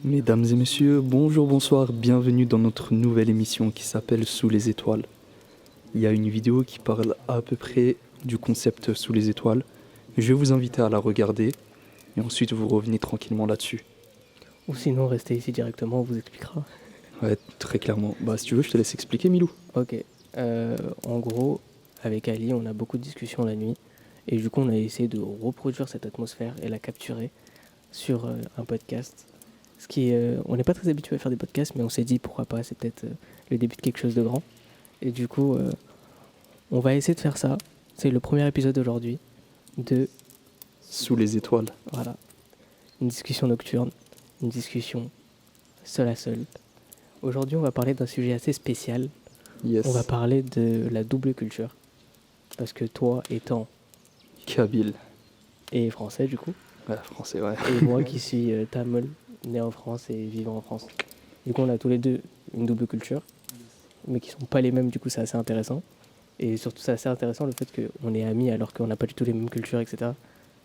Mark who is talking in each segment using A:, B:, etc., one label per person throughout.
A: Mesdames et messieurs, bonjour, bonsoir, bienvenue dans notre nouvelle émission qui s'appelle Sous les étoiles. Il y a une vidéo qui parle à peu près du concept Sous les étoiles. Je vais vous inviter à la regarder et ensuite vous revenez tranquillement là-dessus.
B: Ou sinon, restez ici directement, on vous expliquera.
A: Ouais, très clairement. Bah si tu veux, je te laisse expliquer, Milou.
B: Ok. En gros, avec Ali, on a beaucoup de discussions la nuit. Et du coup, on a essayé de reproduire cette atmosphère et la capturer sur un podcast. On n'est pas très habitué à faire des podcasts, mais on s'est dit pourquoi pas, c'est peut-être le début de quelque chose de grand. Et du coup, on va essayer de faire ça. C'est le premier épisode aujourd'hui de,
A: Sous les étoiles.
B: voilà, une discussion nocturne, une discussion seul à seul. Aujourd'hui, on va parler d'un sujet assez spécial.
A: Yes.
B: On va parler de la double culture. Parce que toi étant
A: Kabyle.
B: et français du coup,
A: Ouais, français, ouais.
B: et moi qui suis tamoul, né en France et vivant en France. Du coup, on a tous les deux une double culture, mais qui sont pas les mêmes, du coup, c'est assez intéressant. Et surtout, c'est assez intéressant le fait qu'on est amis alors qu'on n'a pas du tout les mêmes cultures, etc.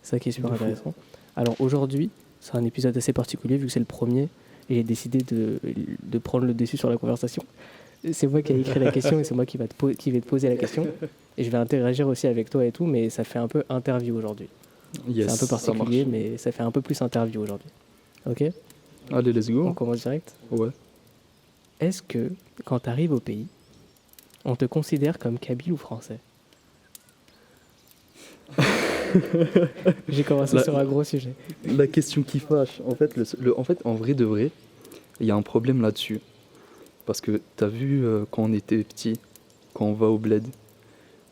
B: C'est ça qui est super intéressant. Alors aujourd'hui, c'est un épisode assez particulier vu que c'est le premier et j'ai décidé de prendre le dessus sur la conversation. C'est moi qui ai écrit la question et c'est moi qui vais te poser la question. Et je vais interagir aussi avec toi et tout, mais ça fait un peu interview aujourd'hui.
A: Yes,
B: c'est un peu particulier,
A: ça marche.
B: mais ça fait un peu plus interview aujourd'hui. Ok?
A: Allez, let's go.
B: On commence direct.
A: Ouais.
B: Est-ce que, quand tu arrives au pays, on te considère comme kabyle ou français? J'ai commencé sur un gros sujet.
A: La question qui fâche, en fait, en vrai de vrai, il y a un problème là-dessus. Parce que t'as vu quand on était petit, quand on va au bled,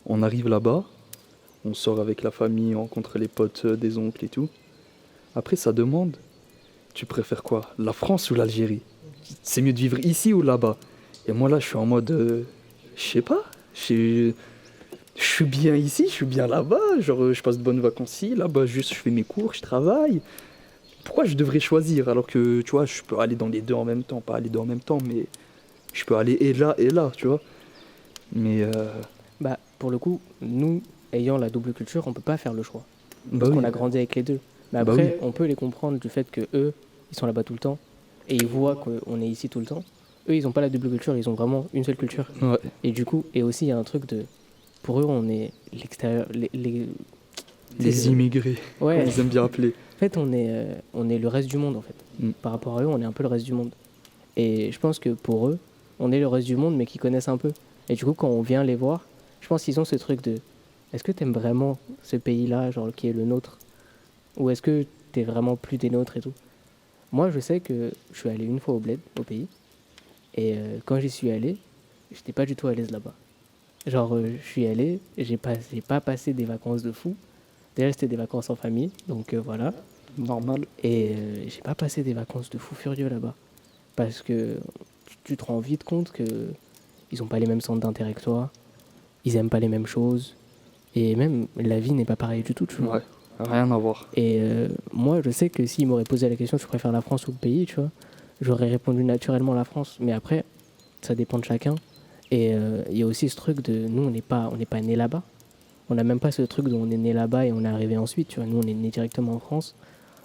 A: on arrive là-bas, on sort avec la famille, on rencontre les potes des oncles et tout. Après, ça demande, tu préfères quoi? La France ou l'Algérie? C'est mieux de vivre ici ou là-bas? Et moi là, je suis en mode, je sais pas, je suis bien ici, je suis bien là-bas, genre je passe de bonnes vacances ici, là-bas juste je fais mes cours, je travaille. Pourquoi je devrais choisir alors que, tu vois, je peux aller dans les deux en même temps, pas aller deux en même temps, mais je peux aller et là, tu vois. Mais
B: Bah, pour le coup, nous, ayant la double culture, on peut pas faire le choix.
A: bah
B: Parce
A: oui.
B: qu'on a grandi avec les deux. Mais
A: Bah
B: après,
A: oui.
B: on peut les comprendre du fait que eux, ils sont là-bas tout le temps et ils voient qu'on est ici tout le temps. Eux, ils ont pas la double culture, ils ont vraiment une seule culture.
A: Ouais.
B: Et du coup, et aussi, il y a un truc de. Pour eux, on est l'extérieur.
A: Les immigrés,
B: Ouais,
A: comme ils aiment bien appeler.
B: en fait, on est le reste du monde, en fait.
A: Mm.
B: Par rapport à eux, on est un peu le reste du monde. Et je pense que pour eux, on est le reste du monde, mais qui connaissent un peu. Et du coup, quand on vient les voir, je pense qu'ils ont ce truc de est-ce que t'aimes vraiment ce pays-là, genre qui est le nôtre? Ou est-ce que t'es vraiment plus des nôtres et tout? Moi, je sais que je suis allé une fois au bled, au pays. Et quand j'y suis allé, j'étais pas du tout à l'aise là-bas. Genre, je suis allé, j'ai pas passé des vacances de fou. Déjà, c'était des vacances en famille, donc voilà.
A: Normal.
B: Et j'ai pas passé des vacances de fou furieux là-bas. Parce que tu te rends vite compte que ils ont pas les mêmes centres d'intérêt que toi, ils aiment pas les mêmes choses, et même la vie n'est pas pareille du tout, tu vois.
A: Ouais. Rien à voir.
B: Et moi, je sais que s'ils m'auraient posé la question, tu préfères la France ou le pays, tu vois, j'aurais répondu naturellement la France. Mais après, ça dépend de chacun. Et il y a aussi ce truc de nous, on n'est pas né là-bas. On n'a même pas ce truc dont on est né là-bas et on est arrivé ensuite, tu vois. Nous, on est né directement en France.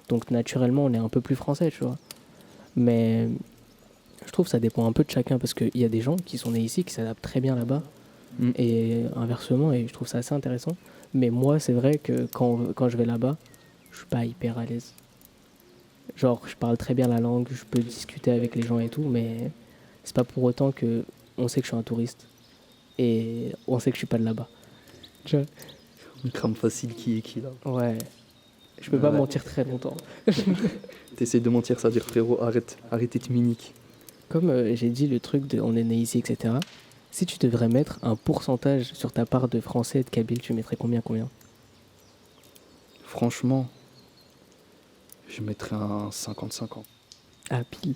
B: Donc naturellement, on est un peu plus français, tu vois. Mais je trouve que ça dépend un peu de chacun parce qu'il y a des gens qui sont nés ici, qui s'adaptent très bien là-bas.
A: Mm.
B: Et inversement, et je trouve ça assez intéressant. Mais moi, c'est vrai que quand je vais là-bas, je suis pas hyper à l'aise. Genre, je parle très bien la langue, je peux discuter avec les gens et tout, mais c'est pas pour autant que on sait que je suis un touriste et on sait que je suis pas de là-bas. Tu vois?
A: Une crame facile qui est qui là.
B: Ouais. Je peux pas
A: Ouais.
B: mentir très longtemps.
A: T'essayes de mentir, ça veut dire frérot, arrête tes miniques.
B: Comme j'ai dit le truc de on est né ici, etc. Si tu devrais mettre un pourcentage sur ta part de français et de kabyle, tu mettrais combien?
A: Franchement, je mettrais un 50-50.
B: Ah, pile.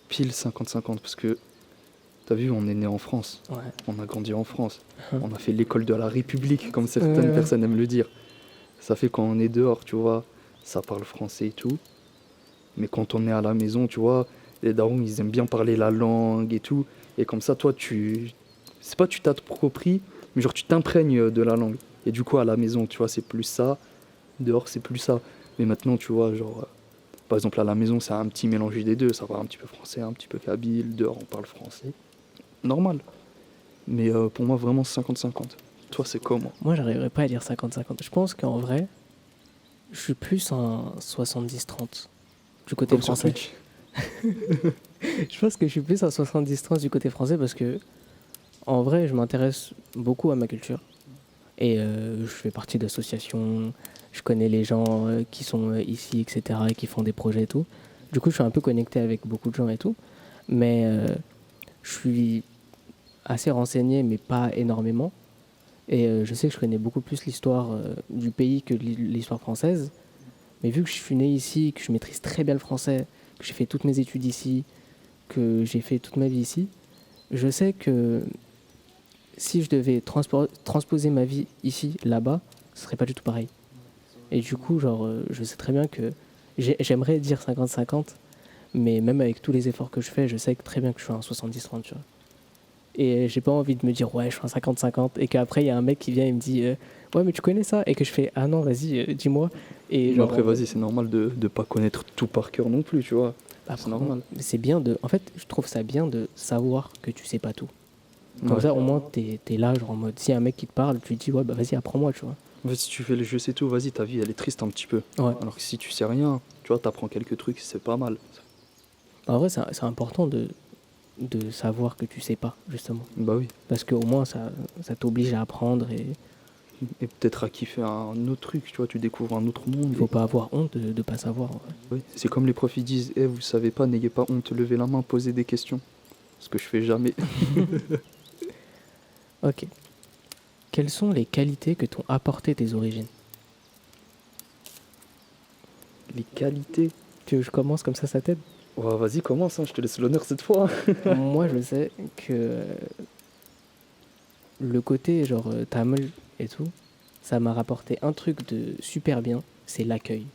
A: Pile 50-50 parce que t'as vu, on est né en France,
B: Ouais.
A: on a grandi en France,
B: Hein.
A: on a fait l'école de la République comme certaines personnes aiment le dire. Ça fait quand on est dehors, tu vois, ça parle français et tout. Mais quand on est à la maison, tu vois, les darons ils aiment bien parler la langue et tout. Et comme ça, toi, c'est pas tu t'appropries, mais genre tu t'imprègnes de la langue. Et du coup, à la maison, tu vois, c'est plus ça. Dehors, c'est plus ça. Mais maintenant, tu vois, genre, Par exemple, à la maison, c'est un petit mélange des deux. Ça parle un petit peu français, un petit peu kabyle. Dehors, on parle français. Normal. Mais pour moi, vraiment 50-50. Toi, c'est comment?
B: Moi, j'arriverais pas à dire 50-50. Je pense qu'en vrai, je suis plus un 70-30 du côté
A: Comme sur
B: français.
A: Twitch.
B: Je pense que je suis plus un 70-30 du côté français parce que, en vrai, je m'intéresse beaucoup à ma culture. Et je fais partie d'associations, je connais les gens qui sont ici, etc., et qui font des projets et tout. Du coup, je suis un peu connecté avec beaucoup de gens et tout. Mais je suis assez renseigné, mais pas énormément. Et je sais que je connais beaucoup plus l'histoire du pays que l'histoire française. Mais vu que je suis né ici, que je maîtrise très bien le français, que j'ai fait toutes mes études ici, que j'ai fait toute ma vie ici, je sais que si je devais transposer ma vie ici, là-bas, ce serait pas du tout pareil. Et du coup, genre, je sais très bien que j'aimerais dire 50-50, mais même avec tous les efforts que je fais, je sais que très bien que je suis un 70-30, tu vois. Et j'ai pas envie de me dire, ouais, je suis un 50-50, et qu'après, il y a un mec qui vient et me dit, ouais, mais tu connais ça? Et que je fais, ah non, vas-y, dis-moi. Et
A: Mais
B: genre,
A: après, vas-y, c'est normal de pas connaître tout par cœur non plus, tu vois. C'est normal.
B: c'est bien de. En fait, je trouve ça bien de savoir que tu sais pas tout. Comme
A: Ouais.
B: ça, au moins, t'es là, genre en mode, si y a un mec qui te parle, tu lui dis, ouais, bah vas-y, apprends-moi, tu vois.
A: En fait, si tu fais le je sais tout, vas-y, ta vie, elle est triste un petit peu.
B: Ouais.
A: Alors que si tu sais rien, tu vois, t'apprends quelques trucs, c'est pas mal.
B: En vrai, c'est important de savoir que tu sais pas, justement.
A: Bah oui.
B: Parce qu'au moins, ça t'oblige à apprendre et
A: Et peut-être à kiffer un autre truc, tu vois, tu découvres un autre monde.
B: il faut pas avoir honte de pas savoir. En vrai.
A: Oui. C'est comme les profs, ils disent, eh, vous savez pas, n'ayez pas honte, levez la main, posez des questions. Ce que je fais jamais.
B: Ok. Quelles sont les qualités que t'ont apporté tes origines?
A: Les qualités.
B: Tu veux que je commence comme ça t'aide?
A: Ouais, vas-y, commence, hein, je te laisse l'honneur cette fois.
B: Moi, je sais que le côté genre Tamil et tout, ça m'a rapporté un truc de super bien, c'est l'accueil.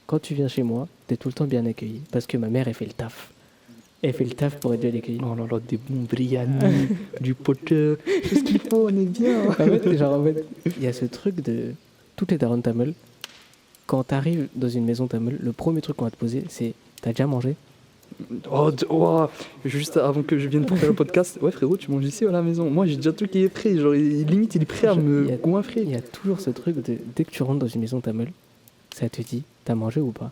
B: Quand tu viens chez moi, t'es tout le temps bien accueilli parce que ma mère, elle fait le taf. Elle fait le taf pour être bien accueillie.
A: Oh là là, des bons biryani, du poteur, tout ce qu'il faut, on est bien.
B: En fait, il y a ce truc de toutes les darons Tamil. Quand t'arrives dans une maison Tamil, le premier truc qu'on va te poser, c'est t'as déjà mangé?
A: Oh, oh, juste avant que je vienne pour faire le podcast, ouais frérot, tu manges ici ou à la maison? Moi j'ai déjà tout qui est prêt, genre limite il est prêt à me
B: Il y a
A: goinfrer.
B: toujours ce truc de dès que tu rentres dans une maison Tamil, ça te dit t'as mangé ou pas?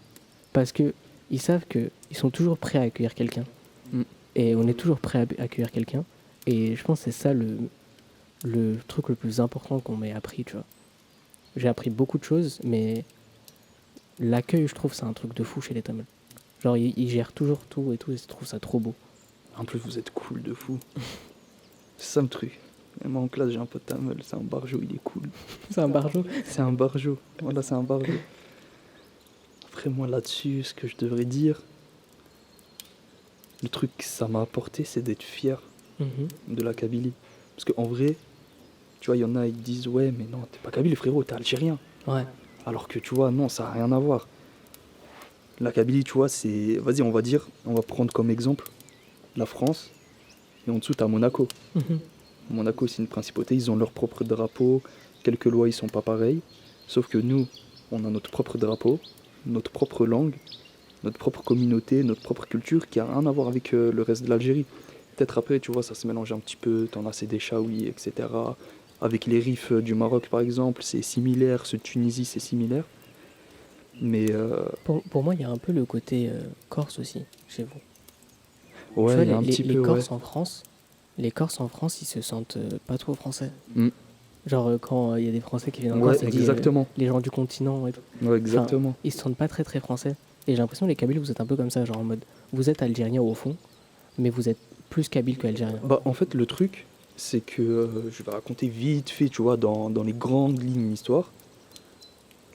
B: Parce que ils savent que ils sont toujours prêts à accueillir quelqu'un.
A: Mm.
B: Et on est toujours prêt à accueillir quelqu'un. Et je pense que c'est ça le truc le plus important qu'on m'ait appris, tu vois. J'ai appris beaucoup de choses, mais l'accueil, je trouve, c'est un truc de fou chez les Tamils. Genre, ils gèrent toujours tout et tout, et je trouve ça trop beau.
A: En plus vous êtes cool de fou. C'est ça le truc. Même en classe j'ai un pote tamil, c'est un barjo, il est cool.
B: C'est un barjo.
A: C'est un barjo, voilà c'est un barjo. Après moi là-dessus, ce que je devrais dire, le truc que ça m'a apporté c'est d'être fier de la Kabylie. Parce qu'en vrai, tu vois, il y en a, ils disent ouais mais non, t'es pas Kabyle frérot, t'es algérien.
B: Ouais.
A: Alors que tu vois, non, ça n'a rien à voir. La Kabylie, tu vois, c'est. Vas-y, on va dire, on va prendre comme exemple la France, et en dessous, t'as Monaco. Monaco, c'est une principauté, ils ont leur propre drapeau, quelques lois, ils sont pas pareils. Sauf que nous, on a notre propre drapeau, notre propre langue, notre propre communauté, notre propre culture qui a rien à voir avec le reste de l'Algérie. Peut-être après, tu vois, ça se mélange un petit peu, t'en as c'est des chaouis, etc. Avec les riffs du Maroc, par exemple, c'est similaire, ce Tunisie, c'est similaire. Mais
B: Pour moi, il y a un peu le côté corse aussi, chez vous.
A: ouais,
B: Tu vois,
A: il y a un petit
B: les
A: peu, ouais.
B: Corses en France, les Corses en France, ils se sentent pas trop français.
A: Mm.
B: Genre, quand il y a des Français qui viennent en
A: Ouais,
B: Corse, ça dit
A: exactement.
B: les gens du continent et tout.
A: Ouais, exactement.
B: Ils se sentent pas très très français. Et j'ai l'impression que les Kabyles, vous êtes un peu comme ça, genre en mode, vous êtes algérien au fond, mais vous êtes plus Kabyle que algérien.
A: Bah, en fait, le truc, c'est que je vais raconter vite fait, tu vois, dans les grandes lignes d'histoire.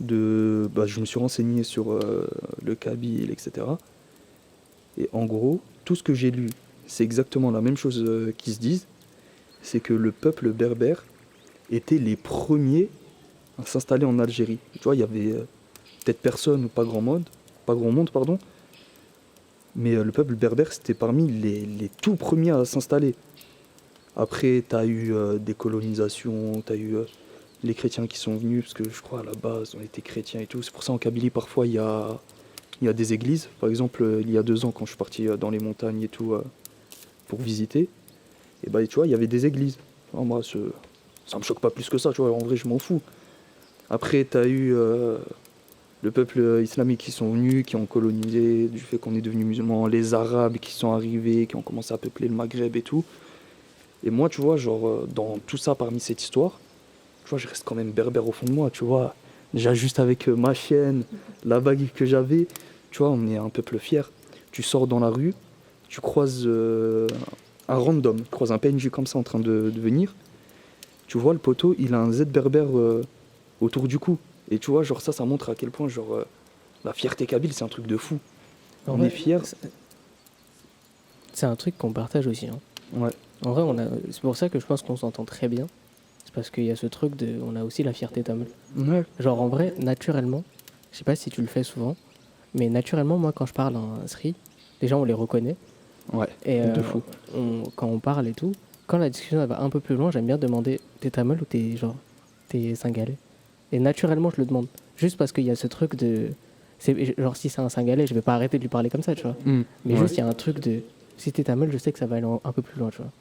A: Je me suis renseigné sur le Kabyle, etc. Et en gros, tout ce que j'ai lu, c'est exactement la même chose qu'ils se disent. C'est que le peuple berbère était les premiers à s'installer en Algérie. Tu vois, il y avait peut-être personne ou pas grand monde, pardon. Mais le peuple berbère, c'était parmi les tout premiers à s'installer. Après, tu as eu des colonisations, tu as eu les chrétiens qui sont venus, parce que je crois à la base, on était chrétiens et tout. C'est pour ça en Kabylie, parfois, il y a Il y a des églises, par exemple, il y a 2 ans, quand je suis parti dans les montagnes et tout, pour visiter, et bah, tu vois, il y avait des églises. Enfin, moi, ça me choque pas plus que ça, tu vois, en vrai, je m'en fous. Après, t'as eu le peuple islamique qui sont venus, qui ont colonisé, du fait qu'on est devenu musulmans, les Arabes qui sont arrivés, qui ont commencé à peupler le Maghreb et tout. Et moi, tu vois, genre, dans tout ça, parmi cette histoire, tu vois, je reste quand même berbère au fond de moi, tu vois. Déjà, juste avec ma chienne, la bague que j'avais, tu vois, on est un peuple fier. Tu sors dans la rue, tu croises un random, tu croises un PNJ comme ça en train de venir. Tu vois, le poteau, il a un Z berbère autour du cou. Et tu vois, genre, ça montre à quel point, genre, la fierté kabyle, c'est un truc de fou.
B: En
A: On
B: vrai,
A: est fiers.
B: c'est un truc qu'on partage aussi, hein.
A: Ouais.
B: En vrai, c'est pour ça que je pense qu'on s'entend très bien. C'est parce qu'il y a ce truc de. On a aussi la fierté tamouls.
A: Ouais.
B: Genre, en vrai, naturellement, je sais pas si tu le fais souvent, mais naturellement, moi, quand je parle un Sri, les gens, on les reconnaît.
A: Ouais.
B: Et
A: De fou.
B: quand on parle et tout, quand la discussion elle va un peu plus loin, j'aime bien demander t'es tamoul ou t'es singalais. Et naturellement, je le demande. Juste parce qu'il y a ce truc de. Genre, si c'est un singalais, je vais pas arrêter de lui parler comme ça, tu vois. Mais
A: Ouais.
B: juste, il y a un truc de. Si t'es tamoul, je sais que ça va aller un peu plus loin, tu vois.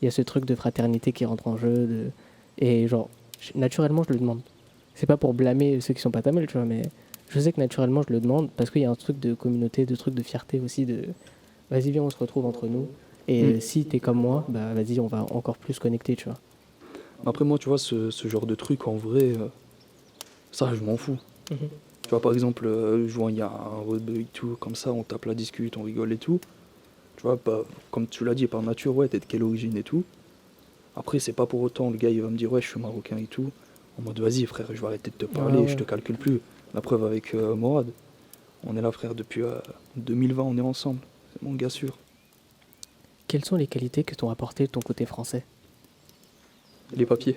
B: Il y a ce truc de fraternité qui rentre en jeu. Et genre, naturellement, je le demande. C'est pas pour blâmer ceux qui sont pas tamouls, tu vois, mais je sais que naturellement, je le demande parce qu'il y a un truc de communauté, de truc de fierté aussi, de vas-y, viens, on se retrouve entre nous. Et si t'es comme moi, bah vas-y, on va encore plus connecter, tu vois.
A: Après, moi, tu vois, ce genre de truc, en vrai, ça, je m'en fous.
B: Mhm.
A: Tu vois, par exemple, je vois, il y a un rebeu et tout, comme ça, on tape la discute, on rigole et tout. Tu vois, bah, comme tu l'as dit, par nature, ouais, t'es de quelle origine et tout. Après, c'est pas pour autant, le gars, il va me dire, ouais, je suis marocain et tout. En mode, vas-y, frère, je vais arrêter de te parler,
B: Ah ouais.
A: je te calcule plus. La preuve avec Morad. On est là, frère, depuis 2020, on est ensemble. C'est mon gars sûr.
B: Quelles sont les qualités que t'ont apporté ton côté français?
A: Les papiers.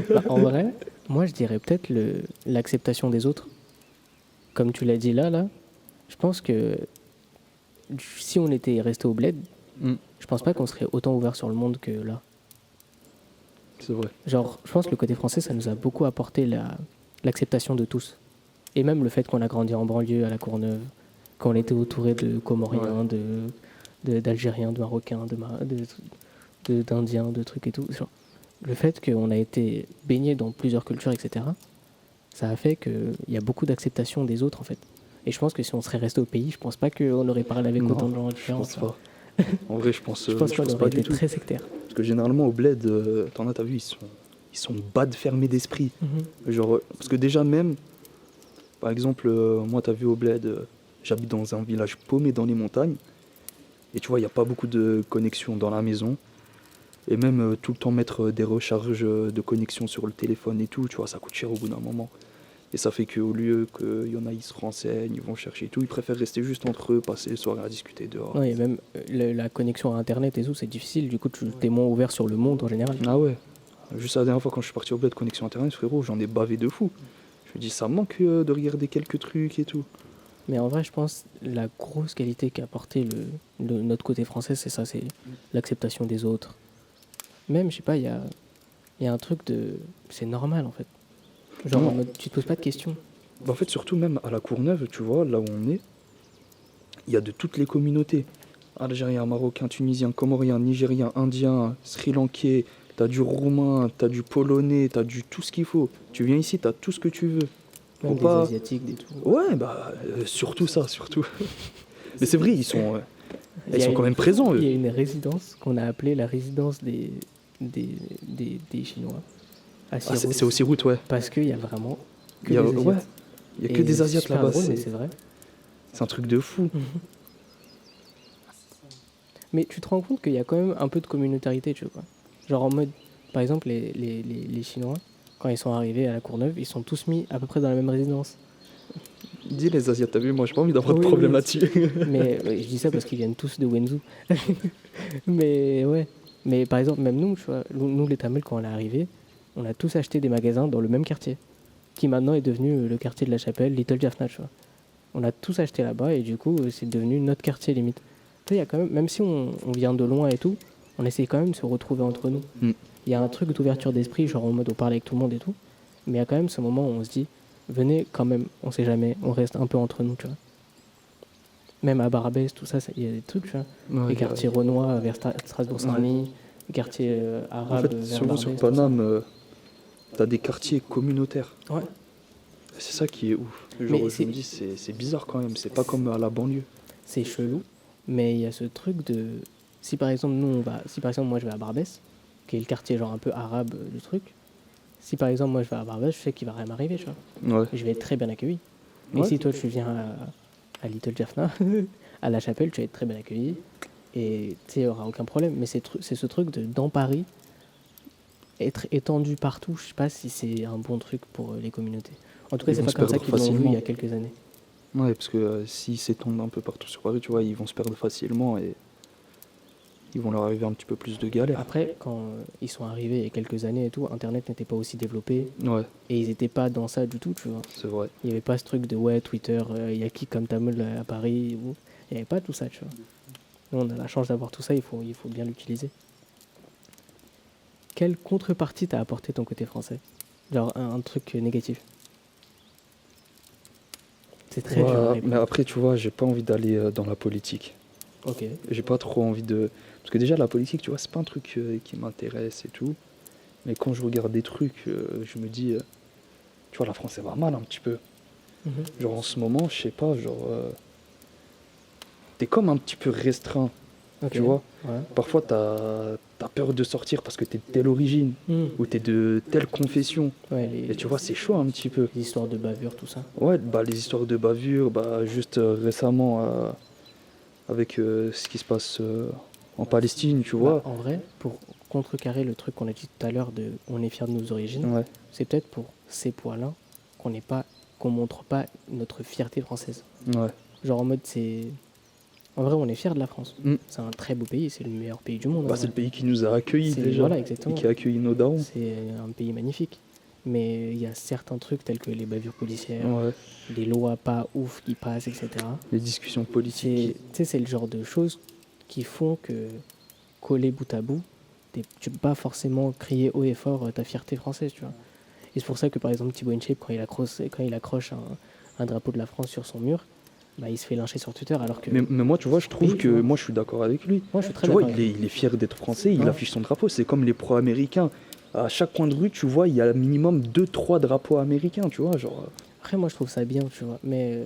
B: Bah, en vrai, moi je dirais peut-être l'acceptation des autres. Comme tu l'as dit là, je pense que si on était resté au bled, je pense pas qu'on serait autant ouvert sur le monde que là.
A: C'est vrai.
B: Genre, je pense que le côté français, ça nous a beaucoup apporté l'acceptation de tous. Et même le fait qu'on a grandi en banlieue à La Courneuve, qu'on était entouré de Comoriens, d'Algériens, de Marocains, d'Indiens, de trucs et tout. Genre, le fait qu'on a été baigné dans plusieurs cultures, etc., ça a fait qu'il y a beaucoup d'acceptation des autres, en fait. Et je pense que si on serait resté au pays, je pense pas qu'on aurait parlé avec
A: Non,
B: autant de gens
A: je
B: différents.
A: pense pas. En vrai, je pense,
B: Je pense qu'on
A: pas
B: aurait
A: du
B: été
A: tout.
B: très sectaire.
A: Parce que généralement, au bled, t'as vu, ils sont bad fermés d'esprit. Genre, parce que déjà, même, par exemple, moi, t'as vu au bled, j'habite dans un village paumé dans les montagnes. Et tu vois, il n'y a pas beaucoup de connexion dans la maison. Et même tout le temps mettre des recharges de connexion sur le téléphone et tout, tu vois, ça coûte cher au bout d'un moment. Et ça fait qu'au lieu qu'il y en a, ils se renseignent, ils vont chercher et tout, ils préfèrent rester juste entre eux, passer les soirées à discuter dehors.
B: Non, et même la connexion à Internet et tout, c'est difficile. Du coup, tu es moins ouvert sur le monde en général.
A: Ah ouais. Juste la dernière fois quand je suis parti au bled connexion internet, frérot, j'en ai bavé de fou. Je me dis, ça manque de regarder quelques trucs et tout.
B: Mais en vrai, je pense la grosse qualité qu'a apporté notre côté français, c'est ça, c'est l'acceptation des autres. Même, je sais pas, il y a un truc de... C'est normal, en fait. Genre,
A: Non.
B: en mode, tu te poses pas de questions.
A: Bah, en fait, surtout même à la Courneuve, tu vois, là où on est, il y a de toutes les communautés. Algériens, Marocains, Tunisiens, Comoriens, Nigériens, Indiens, Sri Lankais, t'as du Roumain, t'as du Polonais, t'as du tout ce qu'il faut. Tu viens ici, t'as tout ce que tu veux.
B: Même
A: Faut
B: des
A: pas-
B: Asiatiques, des tout.
A: Ouais, bah, surtout ça, surtout. Mais c'est vrai, ils sont
B: Il y a
A: quand
B: une-
A: même présents,
B: Il y
A: eux.
B: a une résidence qu'on a appelée la résidence des Chinois. À
A: Ah,
B: Sirout.
A: c'est aussi route, ouais.
B: Parce qu'il y a vraiment que
A: Il y a,
B: des Asiates.
A: ouais, il y a que
B: Et
A: des
B: c'est
A: Asiates
B: super
A: là-bas,
B: drôle, mais
A: c'est
B: c'est vrai.
A: c'est un truc de fou.
B: Mais tu te rends compte qu'il y a quand même un peu de communautarité, tu vois. Quoi. Genre en mode, par exemple, les Chinois, quand ils sont arrivés à la Courneuve, ils sont tous mis à peu près dans la même résidence.
A: Dis les Asiates, t'as vu, moi j'ai pas envie d'avoir de
B: Oui,
A: problème
B: oui.
A: là-dessus.
B: Mais je dis ça parce qu'ils viennent tous de Wenzhou. Mais ouais. Mais par exemple, même nous, tu vois, nous les Tamils, quand on est arrivé, on a tous acheté des magasins dans le même quartier, qui maintenant est devenu le quartier de la Chapelle, Little Jaffna, tu vois. On a tous acheté là-bas et du coup, c'est devenu notre quartier limite. Tu sais, il y a quand même, même si on vient de loin et tout, on essaie quand même de se retrouver entre nous.
A: Mm.
B: Il y a un truc d'ouverture d'esprit, genre en mode on parle avec tout le monde et tout. Mais il y a quand même ce moment où on se dit, venez quand même, on sait jamais, on reste un peu entre nous, tu vois. Même à Barbès, tout ça, il y a des trucs, tu vois.
A: Ouais,
B: Les
A: il y a-
B: quartiers renois vers Strasbourg-Saint-Denis, les quartiers
A: En
B: arabes
A: fait,
B: vers
A: surtout sur
B: Barbès, tout ça.
A: Paname, t'as des quartiers communautaires.
B: Ouais.
A: C'est ça qui est ouf.
B: Mais
A: Genre, je me dis, c'est bizarre quand même. C'est pas comme à la banlieue.
B: c'est chelou, mais il y a ce truc de... Si par exemple, si par exemple moi je vais à Barbès, qui est le quartier genre un peu arabe du truc, si par exemple moi je vais à Barbès, je sais qu'il va rien m'arriver, tu vois.
A: Ouais.
B: Je vais être très bien accueilli. Et
A: Ouais.
B: si toi tu viens à Little Jaffna, à La Chapelle, tu vas être très bien accueilli. Et tu sais, il n'y aura aucun problème. Mais c'est ce truc dans Paris, être étendu partout, je sais pas si c'est un bon truc pour les communautés. En tout cas,
A: Ils
B: c'est
A: vont
B: pas
A: se
B: comme ça
A: perdre
B: qu'ils l'ont vu il y
A: facilement.
B: a quelques années.
A: Ouais, parce que s'ils s'étendent un peu partout sur Paris, tu vois, ils vont se perdre facilement et ils vont leur arriver un petit peu plus de galères.
B: Après, quand ils sont arrivés il y a quelques années et tout, Internet n'était pas aussi développé.
A: Ouais,
B: Et ils étaient pas dans ça du tout, tu vois.
A: c'est vrai.
B: Il n'y avait pas ce truc de ouais, Twitter, il y a qui comme Tamil à Paris. Il n'y avait pas tout ça, tu vois. Nous, on a la chance d'avoir tout ça, il faut bien l'utiliser. Quelle contrepartie t'a apporté ton côté français? Genre un truc négatif. C'est très dur à
A: Ouais,
B: répondre.
A: mais après, tu vois, j'ai pas envie d'aller dans la politique.
B: Ok.
A: J'ai pas trop envie de. Parce que déjà, la politique, tu vois, c'est pas un truc qui m'intéresse et tout. Mais quand je regarde des trucs, je me dis, tu vois, la France, elle va mal un petit peu.
B: Mhm.
A: Genre en ce moment, je sais pas, genre. T'es comme un petit peu restreint,
B: Ok.
A: tu vois.
B: Ouais.
A: Parfois, t'as peur de sortir parce que t'es de telle origine
B: Mhm.
A: ou t'es de telle confession.
B: Ouais,
A: Et tu vois, c'est chaud un petit peu.
B: les histoires de bavure, tout ça.
A: Ouais, bah les histoires de bavure, bah juste récemment avec ce qui se passe en Palestine, tu
B: Bah,
A: vois.
B: en vrai, pour contrecarrer le truc qu'on a dit tout à l'heure de on est fier de nos origines,
A: Ouais,
B: c'est peut-être pour ces points-là qu'on montre pas notre fierté française.
A: ouais.
B: Genre en mode en vrai, on est fier de la France.
A: Mm.
B: C'est un très beau pays, c'est le meilleur pays du monde. en
A: Bah,
B: vrai.
A: c'est le pays qui nous a accueillis déjà.
B: Voilà,
A: Et
B: exactement.
A: qui a accueilli nos darons.
B: C'est un pays magnifique. Mais il y a certains trucs tels que les bavures policières,
A: Ouais.
B: les lois pas ouf qui passent, etc.
A: Les discussions politiques.
B: C'est le genre de choses qui font que coller bout à bout, tu peux pas forcément crier haut et fort ta fierté française, tu vois. Et c'est pour ça que par exemple Thibaut InShape, quand il accroche un drapeau de la France sur son mur, bah, il se fait lyncher sur Twitter alors que...
A: Mais moi, tu vois, je trouve
B: Oui,
A: que
B: tu vois.
A: moi, je suis d'accord avec lui.
B: Moi, je suis très
A: Tu vois,
B: d'accord.
A: il est fier d'être français, il
B: Ouais.
A: affiche son drapeau. C'est comme les pro-américains. À chaque coin de rue, tu vois, il y a minimum 2-3 drapeaux américains, tu vois. Genre,
B: Après, moi, je trouve ça bien, tu vois. Mais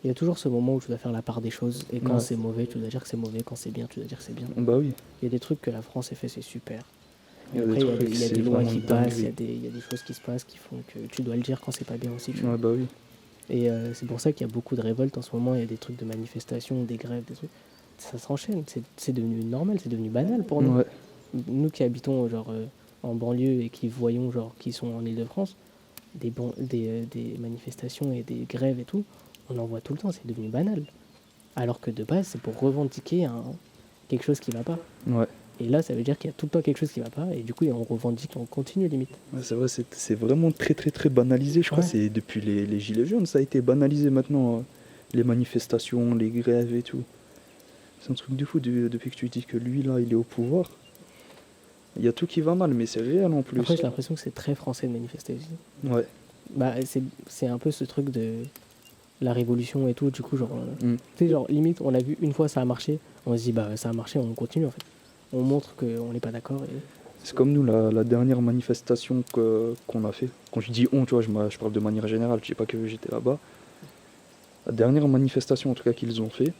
B: il y a toujours ce moment où tu dois faire la part des choses. Et quand
A: Ouais.
B: c'est mauvais, tu dois dire que c'est mauvais. Quand c'est bien, tu dois dire que c'est bien.
A: bah oui.
B: Il y a des trucs que la France a fait, c'est super.
A: Il y a
B: Après,
A: des
B: il y a
A: trucs,
B: des, il y a
A: c'est
B: des lois
A: vraiment
B: qui
A: une
B: passent, il y a
A: dinguerie.
B: des choses qui se passent qui font que tu dois le dire quand c'est pas bien aussi, tu vois.
A: Ouais, bah oui.
B: Et c'est pour ça qu'il y a beaucoup de révoltes en ce moment. Il y a des trucs de manifestations, des grèves, des trucs. Ça s'enchaîne. C'est devenu normal, c'est devenu banal pour nous.
A: Ouais.
B: Nous qui habitons genre en banlieue et qui voyons genre qui sont en Île-de-France, des manifestations et des grèves et tout, on en voit tout le temps. C'est devenu banal. Alors que de base, c'est pour revendiquer quelque chose qui va pas.
A: Ouais.
B: Et là, ça veut dire qu'il y a tout le temps quelque chose qui va pas. Et du coup, on revendique, on continue limite.
A: Ouais, c'est vrai, c'est vraiment très très très banalisé. Je crois
B: Ouais.
A: que c'est depuis les Gilets jaunes, ça a été banalisé maintenant. Les manifestations, les grèves et tout. C'est un truc de fou depuis que tu dis que lui là, il est au pouvoir. Il y a tout qui va mal, mais c'est réel en plus.
B: Après, j'ai l'impression que c'est très français de manifester aussi.
A: Ouais.
B: Bah, c'est un peu ce truc de la révolution et tout. Du coup, genre,
A: Mm.
B: tu sais, genre, limite, on a vu une fois ça a marché. On se dit, bah, ça a marché, on continue en fait. On montre qu'on n'est pas d'accord. Et...
A: C'est comme nous, la dernière manifestation qu'on a fait. Quand je dis on, tu vois, je parle de manière générale, je dis pas que j'étais là-bas. La dernière manifestation en tout cas qu'ils ont fait,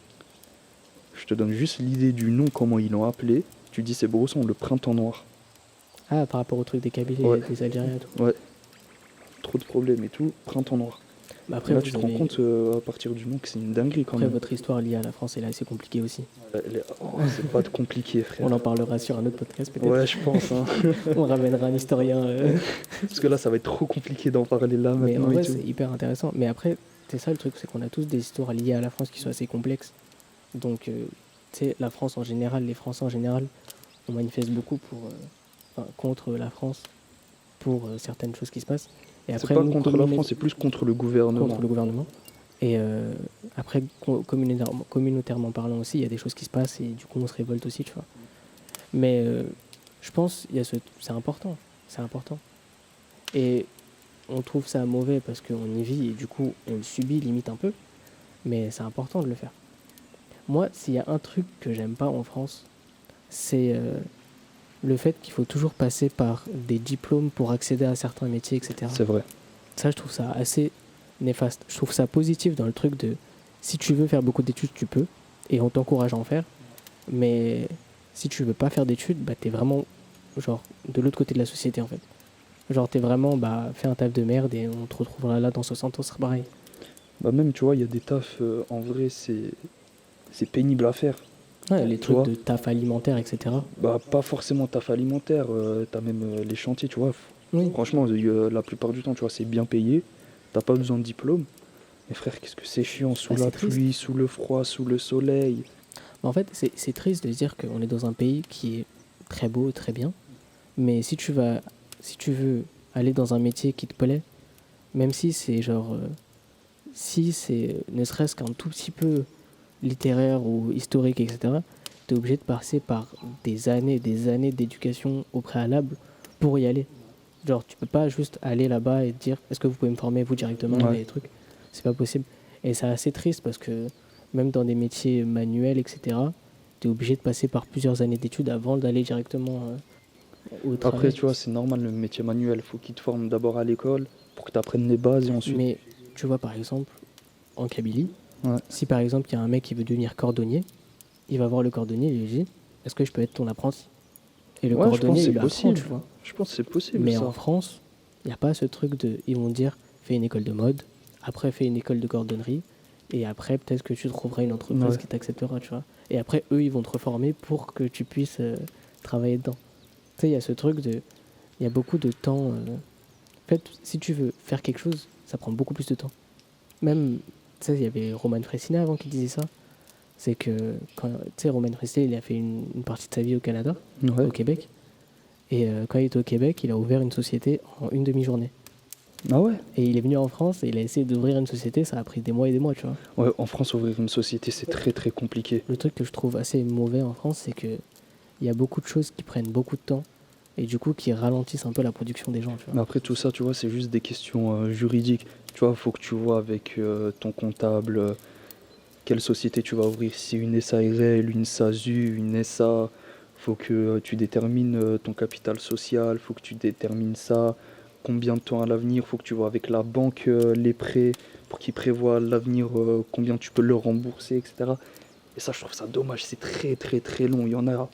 A: je te donne juste l'idée du nom, comment ils l'ont appelé. Tu dis c'est Bresson, le printemps noir.
B: Ah, par rapport au truc des Kabyles
A: Ouais.
B: et des Algériens et tout.
A: Ouais. Trop de problèmes et tout, printemps noir.
B: Bah,
A: Et
B: après,
A: là
B: vous
A: tu te rends
B: avez-
A: compte à partir du moment que c'est une dinguerie quand
B: après,
A: même.
B: votre histoire liée à la France, elle est assez compliquée aussi.
A: C'est pas de compliqué frère.
B: On en parlera sur un autre podcast peut-être.
A: Ouais, je pense. Hein.
B: On ramènera un historien.
A: Parce que là, ça va être trop compliqué d'en parler là
B: Mais en
A: maintenant
B: vrai,
A: et tout.
B: c'est hyper intéressant. Mais après, c'est ça le truc, c'est qu'on a tous des histoires liées à la France qui sont assez complexes. Donc, tu sais, la France en général, les Français en général, on manifeste beaucoup contre la France pour certaines choses qui se passent. Et
A: C'est
B: après,
A: pas
B: nous,
A: contre la France, c'est plus contre le gouvernement.
B: contre le gouvernement. Et après, communautairement parlant aussi, il y a des choses qui se passent et du coup, on se révolte aussi, tu vois. Mais je pense c'est important. C'est important. Et on trouve ça mauvais parce qu'on y vit et du coup, on le subit limite un peu. Mais c'est important de le faire. Moi, s'il y a un truc que j'aime pas en France, c'est le fait qu'il faut toujours passer par des diplômes pour accéder à certains métiers, etc.
A: C'est vrai.
B: Ça, je trouve ça assez néfaste. Je trouve ça positif dans le truc de si tu veux faire beaucoup d'études, tu peux, et on t'encourage à en faire. Mais si tu veux pas faire d'études, bah t'es vraiment genre de l'autre côté de la société en fait. Genre t'es vraiment bah fais un taf de merde et on te retrouvera là dans 60 ans, ce sera pareil.
A: Bah même, tu vois, il y a des tafs, en vrai, c'est pénible à faire.
B: Ouais, les
A: Tu
B: trucs
A: vois.
B: de taf alimentaire, etc.
A: Bah pas forcément taf alimentaire, t'as même les chantiers, tu vois.
B: Oui.
A: Franchement, la plupart du temps, tu vois, c'est bien payé. T'as pas besoin de diplôme. Mais frère, qu'est-ce que c'est chiant, sous
B: Bah,
A: la
B: c'est triste.
A: pluie, sous le froid, sous le soleil.
B: En fait, c'est triste de se dire qu'on est dans un pays qui est très beau, très bien. Mais si tu veux aller dans un métier qui te plaît, même si c'est genre, si c'est ne serait-ce qu'un tout petit peu littéraire ou historique, etc., tu es obligé de passer par des années d'éducation au préalable pour y aller. Genre, tu peux pas juste aller là-bas et te dire est-ce que vous pouvez me former vous directement
A: Ouais.
B: les trucs. C'est pas possible. Et c'est assez triste parce que même dans des métiers manuels, etc., tu es obligé de passer par plusieurs années d'études avant d'aller directement au
A: Après,
B: travail.
A: tu vois, c'est normal, le métier manuel. Faut qu'ils te forment d'abord à l'école pour que tu apprennes les bases et ensuite.
B: Mais tu vois, par exemple, en Kabylie,
A: Ouais.
B: si par exemple il y a un mec qui veut devenir cordonnier, il va voir le cordonnier et lui dit est-ce que je peux être ton apprenti? Et le
A: Ouais, je pense
B: cordonnier,
A: que
B: il
A: c'est
B: lui apprend,
A: possible.
B: tu vois.
A: Je pense que c'est possible,
B: Mais
A: ça.
B: en France, il n'y a pas ce truc de. Ils vont te dire fais une école de mode, après fais une école de cordonnerie, et après peut-être que tu trouveras une entreprise
A: Ouais.
B: qui t'acceptera, tu vois. Et après, eux, ils vont te reformer pour que tu puisses travailler dedans. Tu sais, il y a ce truc de. Il y a beaucoup de temps. En fait, si tu veux faire quelque chose, ça prend beaucoup plus de temps. Même, tu sais, il y avait Roman Frécinet avant qui disait ça. C'est que, tu sais, Roman Frécinet, il a fait une partie de sa vie au Canada,
A: Ouais.
B: au Québec. Et quand il était au Québec, il a ouvert une société en une demi-journée.
A: Ah ouais.
B: Et il est venu en France et il a essayé d'ouvrir une société, ça a pris des mois et des mois, tu vois.
A: Ouais, en France, ouvrir une société, c'est très très compliqué.
B: Le truc que je trouve assez mauvais en France, c'est que il y a beaucoup de choses qui prennent beaucoup de temps et du coup qui ralentissent un peu la production des gens, tu
A: Mais
B: vois.
A: après, tout ça, tu vois, c'est juste des questions juridiques. Tu vois, faut que tu vois avec ton comptable quelle société tu vas ouvrir. Si c'est une SARL, une SASU, une SA, faut que tu détermines ton capital social, faut que tu détermines ça, combien de temps à l'avenir, faut que tu vois avec la banque les prêts pour qu'ils prévoient l'avenir, combien tu peux leur rembourser, etc. Et ça, je trouve ça dommage, c'est très très très long. Il y en a,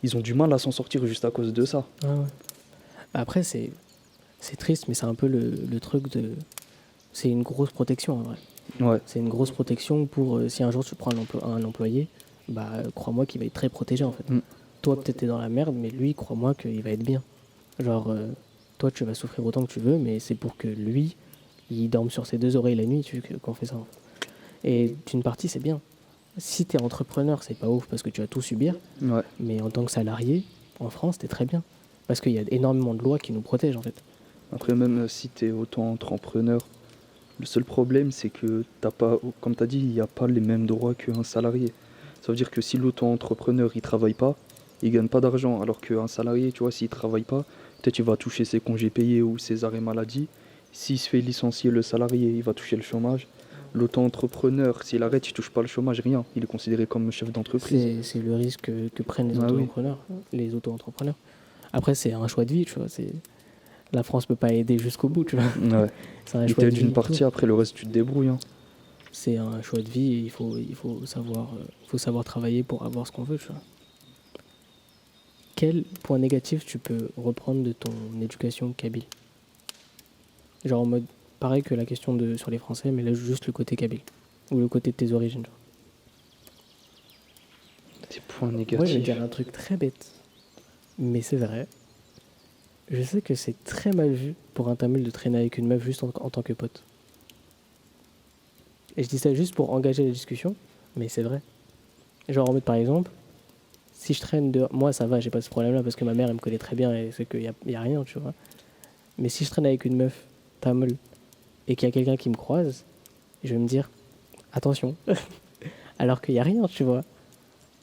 A: ils ont du mal à s'en sortir juste à cause de ça.
B: Ah ouais. Après, c'est triste, mais c'est un peu le truc de. C'est une grosse protection en vrai.
A: Ouais,
B: C'est une grosse protection pour si un jour tu prends un employé, bah crois-moi qu'il va être très protégé en fait.
A: Mm.
B: Toi peut-être t'es dans la merde, mais lui crois-moi qu'il va être bien. Genre toi tu vas souffrir autant que tu veux, mais c'est pour que lui il dorme sur ses deux oreilles la nuit qu'on fait ça. En fait. Et d'une partie c'est bien. Si t'es entrepreneur c'est pas ouf parce que tu vas tout subir,
A: ouais.
B: mais en tant que salarié en France t'es très bien parce qu'il y a énormément de lois qui nous protègent en fait.
A: Après, même si tu es auto-entrepreneur, le seul problème, c'est que t'as pas, comme tu as dit, il n'y a pas les mêmes droits qu'un salarié. Ça veut dire que si l'auto-entrepreneur il travaille pas, il gagne pas d'argent. Alors qu'un salarié, tu vois, s'il travaille pas, peut-être il va toucher ses congés payés ou ses arrêts maladie. S'il se fait licencier, le salarié, il va toucher le chômage. L'auto-entrepreneur, s'il arrête, il touche pas le chômage, rien. Il est considéré comme chef d'entreprise.
B: C'est le risque que prennent les
A: Ah oui.
B: les auto-entrepreneurs. Après c'est un choix de vie, tu vois. La France peut pas aider jusqu'au bout, tu vois.
A: Ouais.
B: C'est un
A: Il
B: choix de
A: t'aide
B: vie.
A: une
B: et
A: partie,
B: tout.
A: après le reste, tu te débrouilles. Hein.
B: C'est un choix de vie et il faut savoir travailler pour avoir ce qu'on veut, tu vois. Quel point négatif tu peux reprendre de ton éducation kabyle? Genre en mode, pareil que la question sur les Français, mais là juste le côté kabyle. Ou le côté de tes origines, genre.
A: Des points
B: Moi je vais
A: négatifs.
B: dire un truc très bête, mais c'est vrai. Je sais que c'est très mal vu pour un Tamil de traîner avec une meuf juste en tant que pote. Et je dis ça juste pour engager la discussion, mais c'est vrai. Genre en mode par exemple, si je traîne dehors, moi ça va, j'ai pas ce problème-là parce que ma mère elle me connaît très bien et c'est qu'il y a rien, tu vois. Mais si je traîne avec une meuf Tamil et qu'il y a quelqu'un qui me croise, je vais me dire attention, alors qu'il y a rien, tu vois.